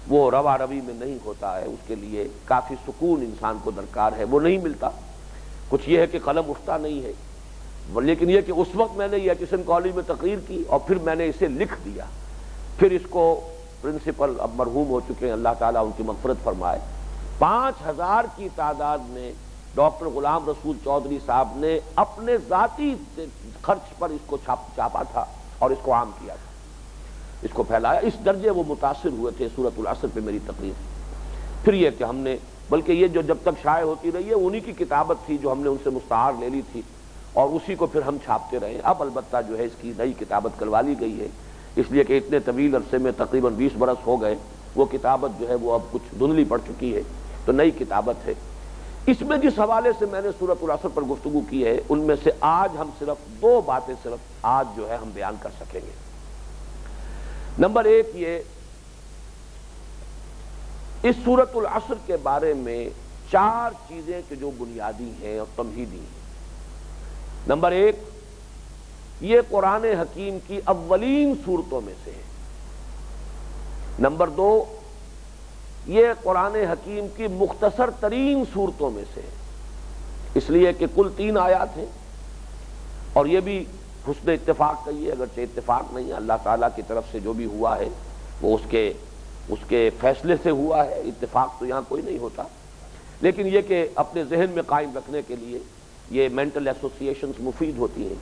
وہ روا روی میں نہیں ہوتا ہے، اس کے لیے کافی سکون انسان کو درکار ہے، وہ نہیں ملتا، کچھ یہ ہے کہ قلم اٹھتا نہیں ہے، لیکن یہ کہ اس وقت میں نے یہ ایچسن کالج میں تقریر کی اور پھر میں نے اسے لکھ دیا، پھر اس کو پرنسپل اب مرحوم ہو چکے ہیں، اللہ تعالیٰ ان کی مغفرت فرمائے، 5000 کی تعداد میں ڈاکٹر غلام رسول چودھری صاحب نے اپنے ذاتی خرچ پر اس کو چھاپا تھا اور اس کو عام کیا تھا، اس کو پھیلایا، اس درجے وہ متاثر ہوئے تھے سورۃ العصر پہ میری تقریر۔ پھر یہ کہ ہم نے بلکہ یہ جو جب تک شائع ہوتی رہی ہے انہی کی کتابت تھی جو ہم نے ان سے مستعار لے لی تھی اور اسی کو پھر ہم چھاپتے رہے، اب البتہ جو ہے اس کی نئی کتابت کروا لی گئی ہے، اس لیے کہ اتنے طویل عرصے میں تقریباً 20 برس ہو گئے، وہ کتابت جو ہے وہ اب کچھ دھندلی پڑ چکی ہے، تو نئی کتابت ہے۔ اس میں جس حوالے سے میں نے سورۃ العصر پر گفتگو کی ہے ان میں سے آج ہم صرف 2 باتیں صرف آج جو ہے ہم بیان کر سکیں گے۔ نمبر 1 یہ اس سورۃ العصر کے بارے میں 4 چیزیں کہ جو بنیادی ہیں اور تمہیدی ہیں۔ نمبر 1 یہ قرآن حکیم کی اولین صورتوں میں سے ہے۔ نمبر 2 یہ قرآن حکیم کی مختصر ترین صورتوں میں سے ہے، اس لیے کہ کل 3 آیات ہیں، اور یہ بھی حسن اتفاق کا یہ اگرچہ اتفاق نہیں ہے، اللہ تعالیٰ کی طرف سے جو بھی ہوا ہے وہ اس کے فیصلے سے ہوا ہے، اتفاق تو یہاں کوئی نہیں ہوتا، لیکن یہ کہ اپنے ذہن میں قائم رکھنے کے لیے یہ مینٹل ایسوسیشنز مفید ہوتی ہیں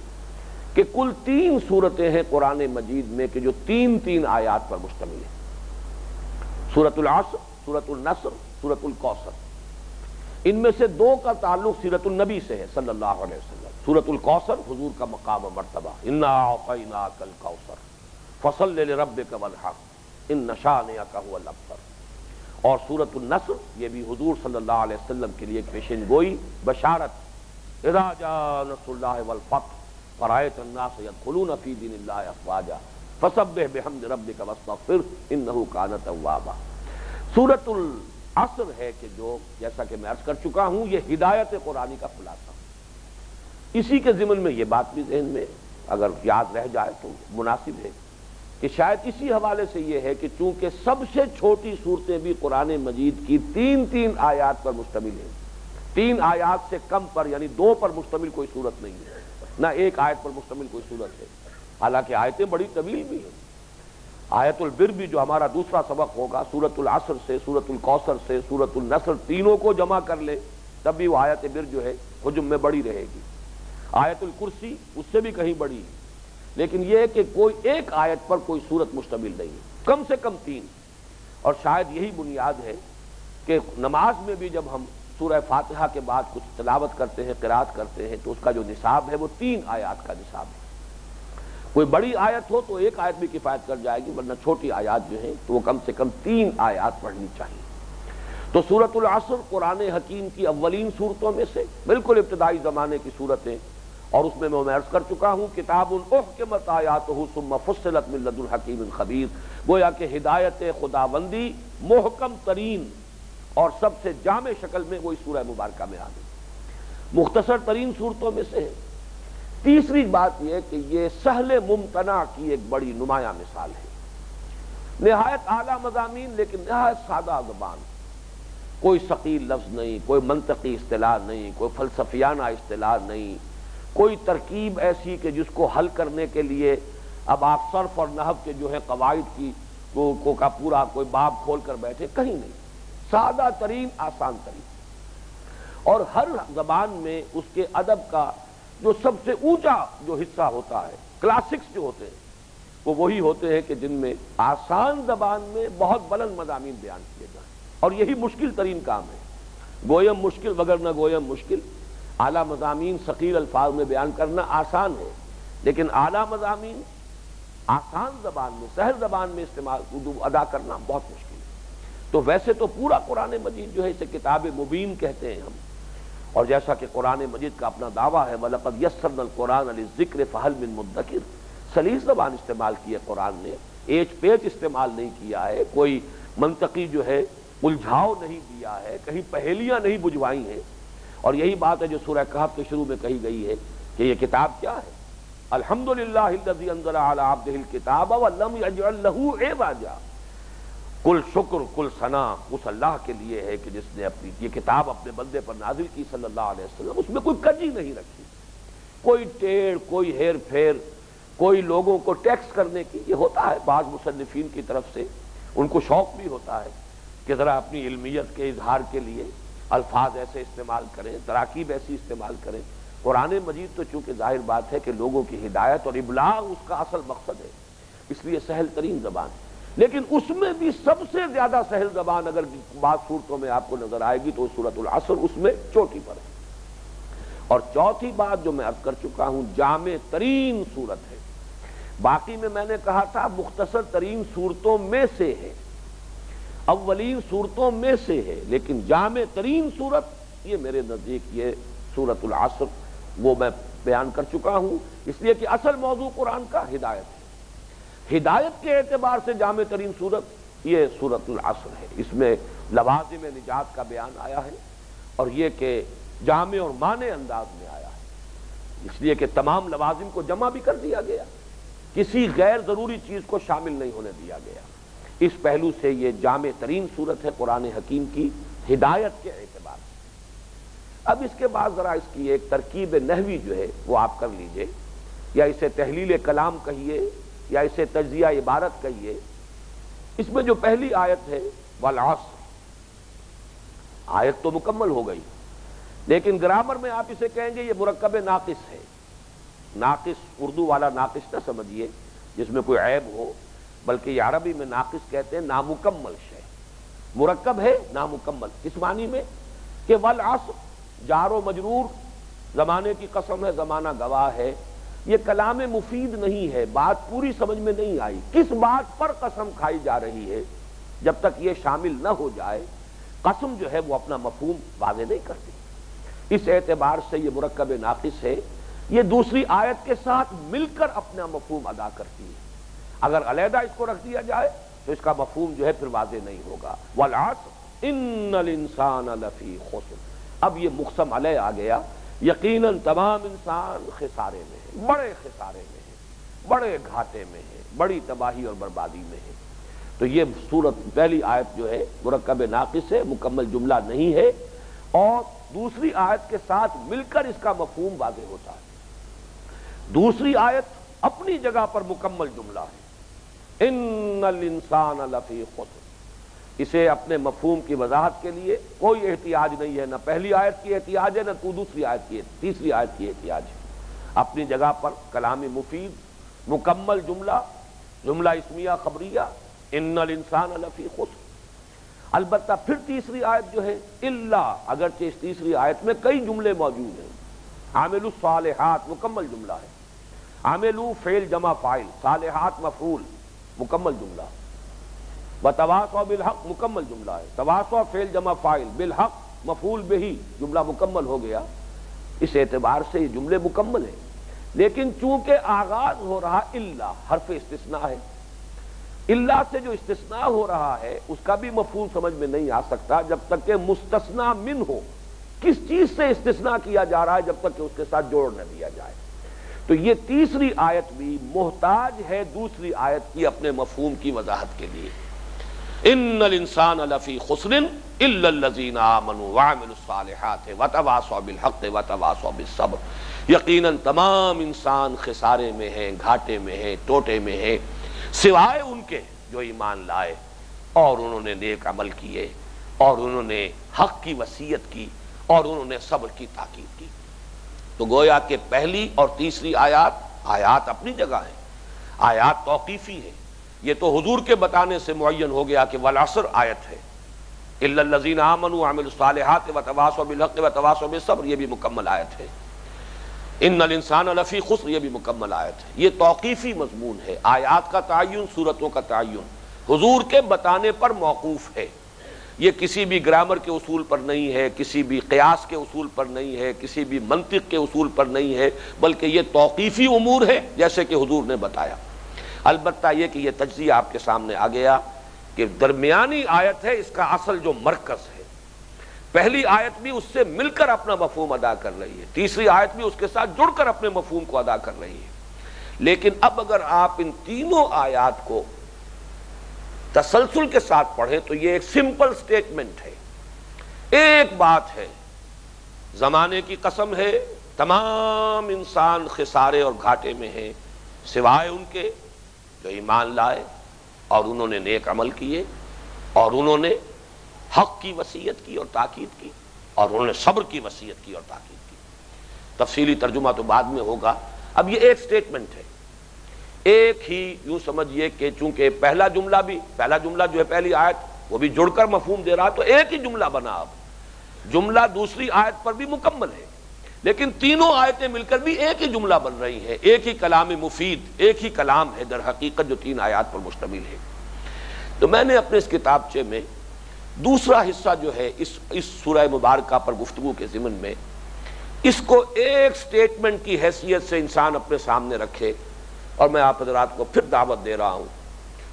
کہ کل 3 صورتیں ہیں قرآن مجید میں کہ جو 3 آیات پر مشتمل ہیں، سورۃ العصر، سورۃ النصر، سورۃ الکوثر۔ ان میں سے 2 کا تعلق سیرت النبی سے ہے صلی اللہ علیہ وسلم۔ سورۃ الکوثر حضور کا مقام و مرتبہ، انا اعطیناک الکوثر فصل لربک وانحر ان شانئک هو الابتر، اور سورۃ النصر یہ بھی حضور صلی اللہ علیہ وسلم کے لیے پیشن گوئی، بشارت، اذا جاء نصر اللہ والفتح ورأیت الناس يدخلون فی دین اللہ افواجا فسبح بحمد ربک واستغفر انہ کان توابا۔ سورۃ العصر ہے کہ جو جیسا کہ میں عرض کر چکا ہوں یہ ہدایت قرآنی کا خلاصہ، اسی کے ضمن میں یہ بات بھی ذہن میں اگر یاد رہ جائے تو مناسب ہے کہ شاید اسی حوالے سے یہ ہے کہ چونکہ سب سے چھوٹی صورتیں بھی قرآن مجید کی 3 آیات پر مشتمل ہیں، 3 آیات سے کم پر یعنی 2 پر مشتمل کوئی صورت نہیں ہے، نہ 1 آیت پر مشتمل کوئی صورت ہے، حالانکہ آیتیں بڑی طویل بھی ہیں۔ آیت البر بھی جو ہمارا دوسرا سبق ہوگا، سورۃ العصر سے، سورۃ الکوثر سے، سورۃ النصر، تینوں کو جمع کر لے تب بھی وہ آیت بر جو ہے حجم میں بڑی رہے گی، آیت الکرسی اس سے بھی کہیں بڑی ہے، لیکن یہ ہے کہ کوئی 1 آیت پر کوئی صورت مشتمل نہیں ہے، کم سے کم 3، اور شاید یہی بنیاد ہے کہ نماز میں بھی جب ہم سورہ فاتحہ کے بعد کچھ تلاوت کرتے ہیں، قرات کرتے ہیں، تو اس کا جو نصاب ہے وہ 3 آیات کا نصاب ہے۔ کوئی بڑی آیت ہو تو 1 آیت بھی کفایت کر جائے گی، ورنہ چھوٹی آیات جو ہیں تو وہ کم سے کم 3 آیات پڑھنی چاہیے۔ تو سورۃ العصر قرآن حکیم کی اولین صورتوں میں سے بالکل ابتدائی زمانے کی صورتیں، اور اس میں عرض کر چکا ہوں کتاب احکمت آیاتہ ثم فصلت من لدن حکیم خبیر، گویا کہ ہدایت خداوندی محکم ترین اور سب سے جامع شکل میں وہ اس سورہ مبارکہ میں آ گئی، مختصر ترین صورتوں میں سے ہے۔ تیسری بات یہ کہ یہ سہل ممتنع کی ایک بڑی نمایاں مثال ہے، نہایت اعلیٰ مضامین لیکن نہایت سادہ زبان، کوئی ثقیل لفظ نہیں، کوئی منطقی اصطلاح نہیں، کوئی فلسفیانہ اصطلاح نہیں، کوئی ترکیب ایسی کہ جس کو حل کرنے کے لیے اب آپ صرف اور نحو کے جو ہے قواعد کی کا پورا کوئی باب کھول کر بیٹھے، کہیں نہیں، سادہ ترین آسان ترین. اور ہر زبان میں اس کے ادب کا جو سب سے اونچا جو حصہ ہوتا ہے، کلاسکس جو ہوتے ہیں، وہ وہی ہوتے ہیں کہ جن میں آسان زبان میں بہت بلند مضامین بیان کیے جائیں. اور یہی مشکل ترین کام ہے. گویم مشکل مگر نہ گویم مشکل. اعلیٰ مضامین ثقیل الفاظ میں بیان کرنا آسان ہے، لیکن اعلیٰ مضامین آسان زبان میں، سہل زبان میں استعمال ادا کرنا بہت مشکل ہے. تو ویسے تو پورا قرآن مجید جو ہے اسے کتاب مبین کہتے ہیں ہم، اور جیسا کہ قرآن مجید کا اپنا دعویٰ ہے وَلَقَدْ يَسَّرْنَا الْقُرْآنَ لِلذِّكْرِ فَهَلْ مِن مُدَّكِرٍ، سلیس زبان استعمال کی ہے قرآن نے، ایچ پیچ استعمال نہیں کیا ہے، کوئی منطقی جو ہے الجھاؤ نہیں دیا ہے، کہیں پہیلیاں نہیں بجھوائی ہیں. اور یہی بات ہے جو سورہ کہف کے شروع میں کہی گئی ہے کہ یہ کتاب کیا ہے، الحمدللہ الذی انزل علی عبدہ الکتاب ولم یجعل لہ عوجا. کل شکر کل ثنا اس اللہ کے لیے ہے کہ جس نے اپنی یہ کتاب اپنے بندے پر نازل کی صلی اللہ علیہ وسلم، اس میں کوئی کجی نہیں رکھی، کوئی ٹیڑھ، کوئی ہیر پھیر، کوئی لوگوں کو ٹیکس کرنے کی. یہ ہوتا ہے بعض مصنفین کی طرف سے، ان کو شوق بھی ہوتا ہے کہ ذرا اپنی علمیت کے اظہار کے لیے الفاظ ایسے استعمال کریں، تراکیب ایسی استعمال کریں. قرآن مجید تو چونکہ ظاہر بات ہے کہ لوگوں کی ہدایت اور ابلاغ اس کا اصل مقصد ہے، اس لیے سہل ترین زبان. لیکن اس میں بھی سب سے زیادہ سہل زبان اگر بعض صورتوں میں آپ کو نظر آئے گی تو سورۃ العصر اس میں چوٹی پر ہے. اور چوتھی بات جو میں عرض کر چکا ہوں، جامع ترین صورت ہے. باقی میں نے کہا تھا مختصر ترین صورتوں میں سے ہے، اولین صورتوں میں سے ہے، لیکن جامع ترین صورت یہ میرے نزدیک یہ سورۃ العصر، وہ میں بیان کر چکا ہوں. اس لیے کہ اصل موضوع قرآن کا ہدایت ہے. ہدایت کے اعتبار سے جامع ترین صورت یہ سورۃ العصر ہے. اس میں لوازم نجات کا بیان آیا ہے، اور یہ کہ جامع اور مانع انداز میں آیا ہے، اس لیے کہ تمام لوازم کو جمع بھی کر دیا گیا، کسی غیر ضروری چیز کو شامل نہیں ہونے دیا گیا. اس پہلو سے یہ جامع ترین صورت ہے قرآن حکیم کی ہدایت کے اعتبار سے. اب اس کے بعد ذرا اس کی ایک ترکیب نحوی جو ہے وہ آپ کر لیجئے، یا اسے تحلیل کلام کہیے یا اسے تجزیہ عبارت کہیے. اس میں جو پہلی آیت ہے والعصر، آیت تو مکمل ہو گئی، لیکن گرامر میں آپ اسے کہیں گے یہ مرکب ناقص ہے. ناقص اردو والا ناقص نہ سمجھیے جس میں کوئی عیب ہو، بلکہ یہ عربی میں ناقص کہتے ہیں نامکمل شے. مرکب ہے نامکمل، اس معنی میں کہ والعصر جار و مجرور، زمانے کی قسم ہے، زمانہ گواہ ہے. یہ کلام مفید نہیں ہے، بات پوری سمجھ میں نہیں آئی کس بات پر قسم کھائی جا رہی ہے. جب تک یہ شامل نہ ہو جائے قسم جو ہے وہ اپنا مفہوم واضح نہیں کرتی. اس اعتبار سے یہ مرکب ناقص ہے. یہ دوسری آیت کے ساتھ مل کر اپنا مفہوم ادا کرتی ہے. اگر علیحدہ اس کو رکھ دیا جائے تو اس کا مفہوم جو ہے پھر واضح نہیں ہوگا. والعصر ان الانسان لفی خسر. اب یہ مقسم علیہ آ گیا، یقیناً تمام انسان خسارے میں ہے، بڑے خسارے میں ہے، بڑے گھاٹے میں ہے، بڑی تباہی اور بربادی میں ہے. تو یہ سورت پہلی آیت جو ہے مرکب ناقص ہے، مکمل جملہ نہیں ہے، اور دوسری آیت کے ساتھ مل کر اس کا مفہوم واضح ہوتا ہے. دوسری آیت اپنی جگہ پر مکمل جملہ ہے، ان الانسان لفی خسر. اسے اپنے مفہوم کی وضاحت کے لیے کوئی احتیاج نہیں ہے، نہ پہلی آیت کی احتیاج ہے، نہ دوسری آیت کی، تیسری آیت کی احتیاج ہے. اپنی جگہ پر کلام مفید، مکمل جملہ، جملہ اسمیہ خبریہ، ان الانسان لفی خسر. البتہ پھر تیسری آیت جو ہے الا، اگرچہ اس تیسری آیت میں کئی جملے موجود ہیں. عاملوا الصالحات مکمل جملہ ہے، عاملوا فعل جمع فاعل، صالحات مفعول مکمل جملہ، وتواصوا بالحق مکمل جملہ ہے، تواصوا فعل جمع فاعل، بالحق مفعول بہ جملہ مکمل ہو گیا. اس اعتبار سے یہ جملے مکمل ہیں. لیکن چونکہ آغاز ہو رہا الا، حرف استثناء ہے، الا سے جو استثناء ہو رہا ہے اس کا بھی مفہوم سمجھ میں نہیں آ سکتا جب تک کہ مستثنیٰ من ہو. کس چیز سے استثناء کیا جا رہا ہے جب تک کہ اس کے ساتھ جوڑ نہ دیا جائے. تو یہ تیسری آیت بھی محتاج ہے دوسری آیت کی اپنے مفہوم کی وضاحت کے لیے. ان الانسان لفی خسر الا الذین آمنوا وعملوا الصالحات وتواصوا بالحق وتواصوا بالصبر. یقیناً تمام انسان خسارے میں ہیں، گھاٹے میں ہیں، ٹوٹے میں ہیں، سوائے ان کے جو ایمان لائے اور انہوں نے نیک عمل کیے اور انہوں نے حق کی وصیت کی اور انہوں نے صبر کی تاکید کی۔ تو گویا کہ پہلی اور تیسری آیات اپنی جگہ ہیں، آیات توقیفی ہیں، یہ تو حضور کے بتانے سے معین ہو گیا کہ والعصر آیت ہے، الا الذین آمنوا وعملوا الصالحات وتواصوا بالحق وتواصوا بالصبر، یہ بھی مکمل آیت ہے، ان الانسان لفی خسر، یہ بھی مکمل آیت ہے۔ یہ توقیفی مضمون ہے، آیات کا تعین، سورتوں کا تعین حضور کے بتانے پر موقوف ہے، یہ کسی بھی گرامر کے اصول پر نہیں ہے، کسی بھی قیاس کے اصول پر نہیں ہے، کسی بھی منطق کے اصول پر نہیں ہے، بلکہ یہ توقیفی امور ہے جیسے کہ حضور نے بتایا۔ البتہ یہ کہ یہ تجزیہ آپ کے سامنے آ گیا کہ درمیانی آیت ہے اس کا اصل جو مرکز ہے، پہلی آیت بھی اس سے مل کر اپنا مفہوم ادا کر رہی ہے، تیسری آیت بھی اس کے ساتھ جڑ کر اپنے مفہوم کو ادا کر رہی ہے۔ لیکن اب اگر آپ ان تینوں آیات کو تسلسل کے ساتھ پڑھیں تو یہ ایک سمپل سٹیٹمنٹ ہے، ایک بات ہے، زمانے کی قسم ہے تمام انسان خسارے اور گھاٹے میں ہیں سوائے ان کے جو ایمان لائے اور انہوں نے نیک عمل کیے اور انہوں نے حق کی وصیت کی اور تاکید کی اور انہوں نے صبر کی وصیت کی اور تاکید کی۔ تفصیلی ترجمہ تو بعد میں ہوگا، اب یہ ایک سٹیٹمنٹ ہے، ایک ہی یوں سمجھیے کہ چونکہ پہلا جملہ جو ہے پہلی آیت وہ بھی جڑ کر مفہوم دے رہا، تو ایک ہی جملہ بنا، اب جملہ دوسری آیت پر بھی مکمل ہے، لیکن تینوں آیتیں مل کر بھی ایک ہی جملہ بن رہی ہیں، ایک ہی کلام مفید، ایک ہی کلام ہے در حقیقت جو تین آیات پر مشتمل ہے۔ تو میں نے اپنے اس کتابچے میں دوسرا حصہ جو ہے اس سورہ مبارکہ پر گفتگو کے ضمن میں اس کو ایک سٹیٹمنٹ کی حیثیت سے انسان اپنے سامنے رکھے، اور میں آپ حضرات کو پھر دعوت دے رہا ہوں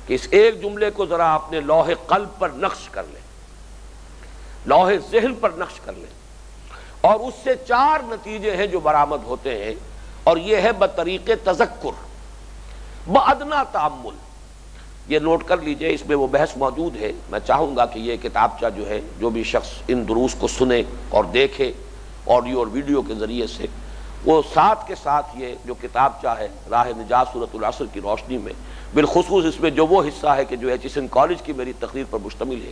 کہ اس ایک جملے کو ذرا اپنے لوح قلب پر نقش کر لیں، لوح ذہن پر نقش کر لیں، اور اس سے چار نتیجے ہیں جو برآمد ہوتے ہیں، اور یہ ہے بطریق تذکر، بادنا تأمل۔ یہ نوٹ کر لیجئے، اس میں وہ بحث موجود ہے، میں چاہوں گا کہ یہ کتابچہ جو ہے جو بھی شخص ان دروس کو سنے اور دیکھے آڈیو اور ویڈیو کے ذریعے سے، وہ ساتھ کے ساتھ یہ جو کتابچہ ہے راہ نجات سورۃ العصر کی روشنی میں، بالخصوص اس میں جو وہ حصہ ہے کہ جو ایچ کالج کی میری تقریر پر مشتمل ہے،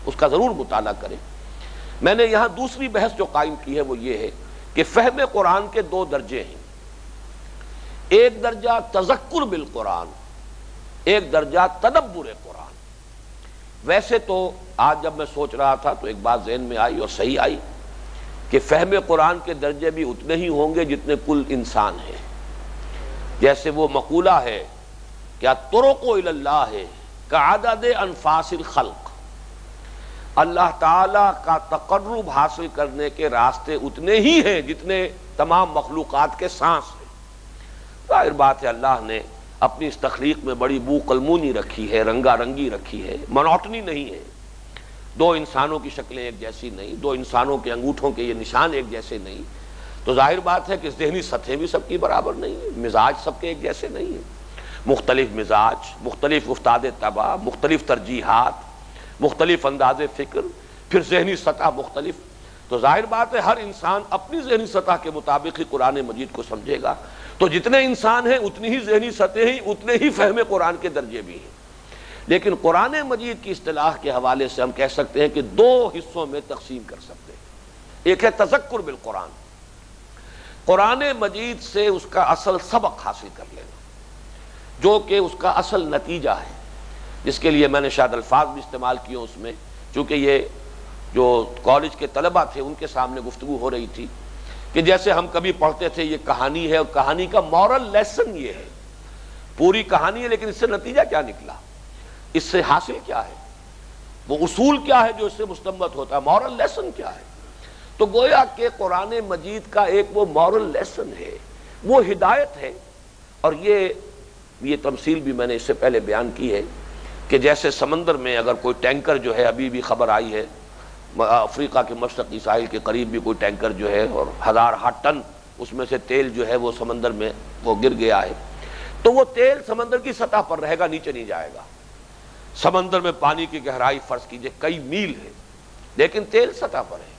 اس کا ضرور مطالعہ کریں۔ میں نے یہاں دوسری بحث جو قائم کی ہے وہ یہ ہے کہ فہم قرآن کے دو درجے ہیں، ایک درجہ تذکر بالقرآن، ایک درجہ تدبر قرآن۔ ویسے تو آج جب میں سوچ رہا تھا تو ایک بات ذہن میں آئی اور صحیح آئی کہ فہم قرآن کے درجے بھی اتنے ہی ہوں گے جتنے کل انسان ہیں، جیسے وہ مقولہ ہے کہ الطرق الی اللہ کعدد انفاس الخلق، اللہ تعالیٰ کا تقرب حاصل کرنے کے راستے اتنے ہی ہیں جتنے تمام مخلوقات کے سانس ہیں۔ ظاہر بات ہے اللہ نے اپنی اس تخلیق میں بڑی بو قلمونی رکھی ہے، رنگا رنگی رکھی ہے، منوٹنی نہیں ہے، دو انسانوں کی شکلیں ایک جیسی نہیں، دو انسانوں کے انگوٹھوں کے یہ نشان ایک جیسے نہیں، تو ظاہر بات ہے کہ ذہنی سطحیں بھی سب کی برابر نہیں ہیں، مزاج سب کے ایک جیسے نہیں ہیں، مختلف مزاج، مختلف افتاد طبع، مختلف ترجیحات، مختلف انداز فکر، پھر ذہنی سطح مختلف، تو ظاہر بات ہے ہر انسان اپنی ذہنی سطح کے مطابق ہی قرآن مجید کو سمجھے گا، تو جتنے انسان ہیں اتنی ہی ذہنی سطح ہیں، اتنے ہی فہم قرآن کے درجے بھی ہیں۔ لیکن قرآن مجید کی اصطلاح کے حوالے سے ہم کہہ سکتے ہیں کہ دو حصوں میں تقسیم کر سکتے ہیں، ایک ہے تذکر بالقرآن، قرآن مجید سے اس کا اصل سبق حاصل کر لینا، جو کہ اس کا اصل نتیجہ ہے، جس کے لیے میں نے شاید الفاظ بھی استعمال کیے اس میں، چونکہ یہ جو کالج کے طلبہ تھے ان کے سامنے گفتگو ہو رہی تھی کہ جیسے ہم کبھی پڑھتے تھے یہ کہانی ہے اور کہانی کا مورل لیسن یہ ہے، پوری کہانی ہے لیکن اس سے نتیجہ کیا نکلا، اس سے حاصل کیا ہے، وہ اصول کیا ہے جو اس سے مستنبط ہوتا ہے، مورل لیسن کیا ہے۔ تو گویا کہ قرآن مجید کا ایک وہ مورل لیسن ہے، وہ ہدایت ہے، اور یہ تمثیل بھی میں نے اس سے پہلے بیان کی ہے کہ جیسے سمندر میں اگر کوئی ٹینکر جو ہے، ابھی بھی خبر آئی ہے افریقہ کے مشرقی ساحل کے قریب بھی کوئی ٹینکر جو ہے اور 1000 ٹن اس میں سے تیل جو ہے وہ سمندر میں وہ گر گیا ہے، تو وہ تیل سمندر کی سطح پر رہے گا، نیچے نہیں جائے گا۔ سمندر میں پانی کی گہرائی فرض کیجئے کئی میل ہے، لیکن تیل سطح پر ہے۔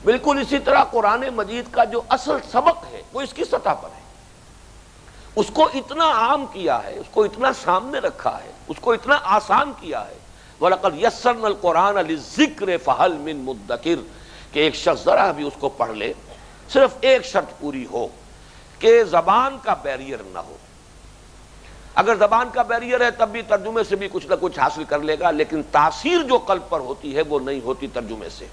بالکل اسی طرح قرآن مجید کا جو اصل سبق ہے وہ اس کی سطح پر ہے، اس کو اتنا عام کیا ہے، اس کو اتنا سامنے رکھا ہے، اس کو اتنا آسان کیا ہے۔ وَلَقَدْ يَسَّرْنَا الْقُرْآنَ لِلذِّكْرِ فَهَلْ مِن مُدَّكِرٍ، کہ ایک شخص ذرا بھی اس کو پڑھ لے، صرف ایک شرط پوری ہو کہ زبان کا بیریئر نہ ہو۔ اگر زبان کا بیریئر ہے تب بھی ترجمے سے بھی کچھ نہ کچھ حاصل کر لے گا، لیکن تاثیر جو قلب پر ہوتی ہے وہ نہیں ہوتی ترجمے سے۔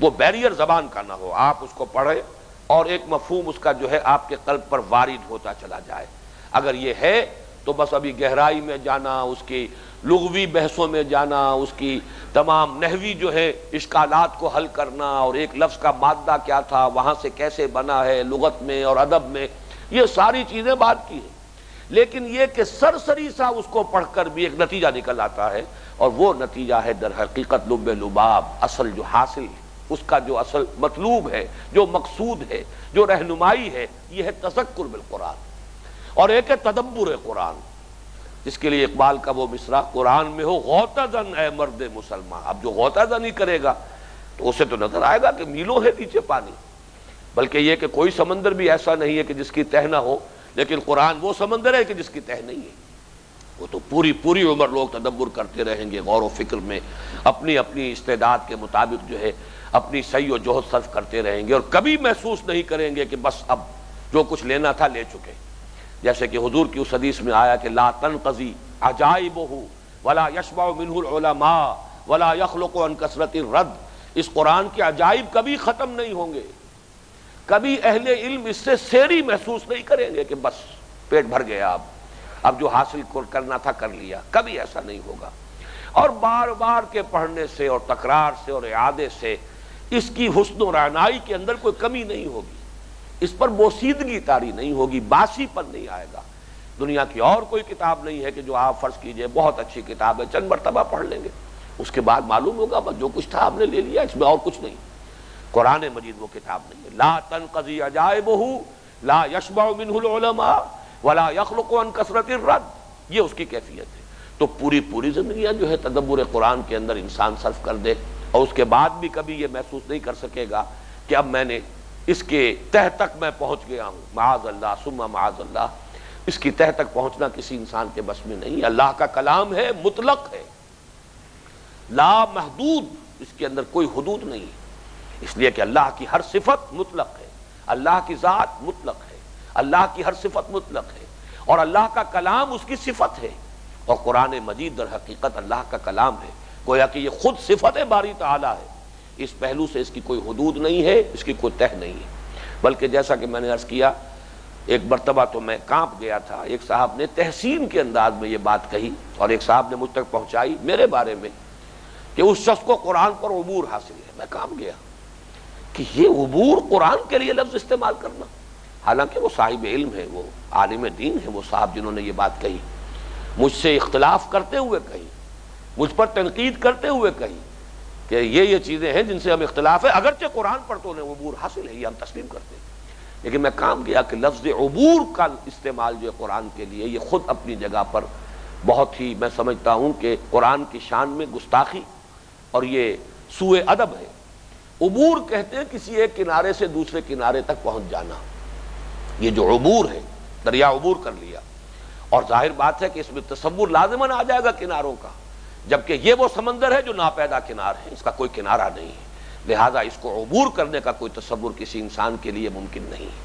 وہ بیریئر زبان کا نہ ہو، آپ اس کو پڑھیں اور ایک مفہوم اس کا جو ہے آپ کے قلب پر وارد ہوتا چلا جائے۔ اگر یہ ہے تو بس ابھی گہرائی میں جانا، اس کی لغوی بحثوں میں جانا، اس کی تمام نحوی جو ہے اشکالات کو حل کرنا، اور ایک لفظ کا مادہ کیا تھا، وہاں سے کیسے بنا ہے لغت میں اور ادب میں، یہ ساری چیزیں بات کی ہیں۔ لیکن یہ کہ سرسری سا اس کو پڑھ کر بھی ایک نتیجہ نکل آتا ہے، اور وہ نتیجہ ہے در حقیقت لب لباب، اصل جو حاصل ہے، اس کا جو اصل مطلوب ہے، جو مقصود ہے، جو رہنمائی ہے، یہ ہے تذکر بالقرآن، اور ایک ہے تدبر قرآن، جس کے لیے اقبال کا وہ مصرع قرآن میں ہو غوطہ زن اے مرد مسلمان۔ اب جو غوطہ زنی کرے گا تو اسے تو نظر آئے گا کہ میلوں ہے نیچے پانی، بلکہ یہ کہ کوئی سمندر بھی ایسا نہیں ہے کہ جس کی تہ نہ ہو، لیکن قرآن وہ سمندر ہے کہ جس کی تہ نہیں ہے۔ وہ تو پوری عمر لوگ تدبر کرتے رہیں گے، غور و فکر میں اپنی اپنی استعداد کے مطابق جو ہے اپنی سعی و جہد صرف کرتے رہیں گے، اور کبھی محسوس نہیں کریں گے کہ بس اب جو کچھ لینا تھا لے چکے۔ جیسے کہ حضور کی اس حدیث میں آیا کہ لا تنقضی عجائبہ ولا یشبع منہ العلماء ولا یخلق عن کثرت الرد، اس قرآن کے عجائب کبھی ختم نہیں ہوں گے، کبھی اہل علم اس سے سیری محسوس نہیں کریں گے کہ بس پیٹ بھر گیا، اب جو حاصل کرنا تھا کر لیا، کبھی ایسا نہیں ہوگا۔ اور بار بار کے پڑھنے سے اور تکرار سے اور اعادے سے اس کی حسن و رعنائی کے اندر کوئی کمی نہیں ہوگی، اس پر بوسیدگی طاری نہیں ہوگی، باسی پر نہیں آئے گا۔ دنیا کی اور کوئی کتاب نہیں ہے کہ جو آپ فرض کیجئے بہت اچھی کتاب ہے، چند مرتبہ پڑھ لیں گے، اس کے بعد معلوم ہوگا بس جو کچھ تھا آپ نے لے لیا، اس میں اور کچھ نہیں۔ قرآن مجید وہ کتاب نہیں ہے۔ لا تنقضی عجائبہ لا یشبع منہ العلماء ولا یخلق عن کثرت الرد، یہ اس کی کیفیت ہے۔ تو پوری زندگیاں جو ہے تدبر قرآن کے اندر انسان صرف کر دے، اور اس کے بعد بھی کبھی یہ محسوس نہیں کر سکے گا کہ اب میں نے اس کے تہ تک میں پہنچ گیا ہوں۔ معاذ اللہ ثم معاذ اللہ، اس کی تہ تک پہنچنا کسی انسان کے بس میں نہیں۔ اللہ کا کلام ہے، مطلق ہے، لا محدود، اس کے اندر کوئی حدود نہیں ہے، اس لیے کہ اللہ کی ہر صفت مطلق ہے، اللہ کی ذات مطلق ہے، اللہ کی ہر صفت مطلق ہے، اور اللہ کا کلام اس کی صفت ہے، اور قرآن مجید در حقیقت اللہ کا کلام ہے، گویا کہ یہ خود صفت باری تعالیٰ ہے۔ اس پہلو سے اس کی کوئی حدود نہیں ہے، اس کی کوئی تہ نہیں ہے، بلکہ جیسا کہ میں نے عرض کیا، ایک مرتبہ تو میں کانپ گیا تھا، ایک صاحب نے تحسین کے انداز میں یہ بات کہی، اور ایک صاحب نے مجھ تک پہنچائی میرے بارے میں کہ اس شخص کو قرآن پر عبور حاصل ہے۔ میں کانپ گیا کہ یہ عبور قرآن کے لیے لفظ استعمال کرنا، حالانکہ وہ صاحب علم ہے، وہ عالم دین ہے، وہ صاحب جنہوں نے یہ بات کہی، مجھ سے اختلاف کرتے ہوئے کہی، مجھ پر تنقید کرتے ہوئے کہی کہ یہ چیزیں ہیں جن سے ہم اختلاف ہے، اگرچہ قرآن پر تو انہیں عبور حاصل ہے، یہ ہم تسلیم کرتے ہیں، لیکن میں کام گیا کہ لفظ عبور کا استعمال جو ہے قرآن کے لیے، یہ خود اپنی جگہ پر بہت ہی میں سمجھتا ہوں کہ قرآن کی شان میں گستاخی اور یہ سوء ادب ہے۔ عبور کہتے ہیں کسی ایک کنارے سے دوسرے کنارے تک پہنچ جانا، یہ جو عبور ہے، دریا عبور کر لیا، اور ظاہر بات ہے کہ اس میں تصور لازماً آ جائے گا کناروں کا، جبکہ یہ وہ سمندر ہے جو ناپیدا کنار ہے، اس کا کوئی کنارہ نہیں ہے، لہذا اس کو عبور کرنے کا کوئی تصور کسی انسان کے لیے ممکن نہیں ہے۔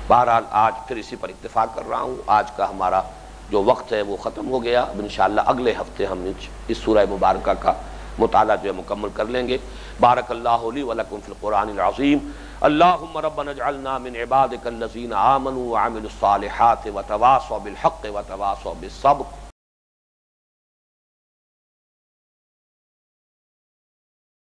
بہرحال آج پھر اسی پر اتفاق کر رہا ہوں، آج کا ہمارا جو وقت ہے وہ ختم ہو گیا، اب انشاءاللہ اگلے ہفتے ہم اس سورہ مبارکہ کا مطالعہ جو ہے مکمل کر لیں گے۔ بارک اللہ لی ولکم فی القرآن العظیم۔ اللہم ربنا اجعلنا من عبادک الذین آمنوا وعملوا الصالحات وتواصوا بالحق وتواصوا بالصبر۔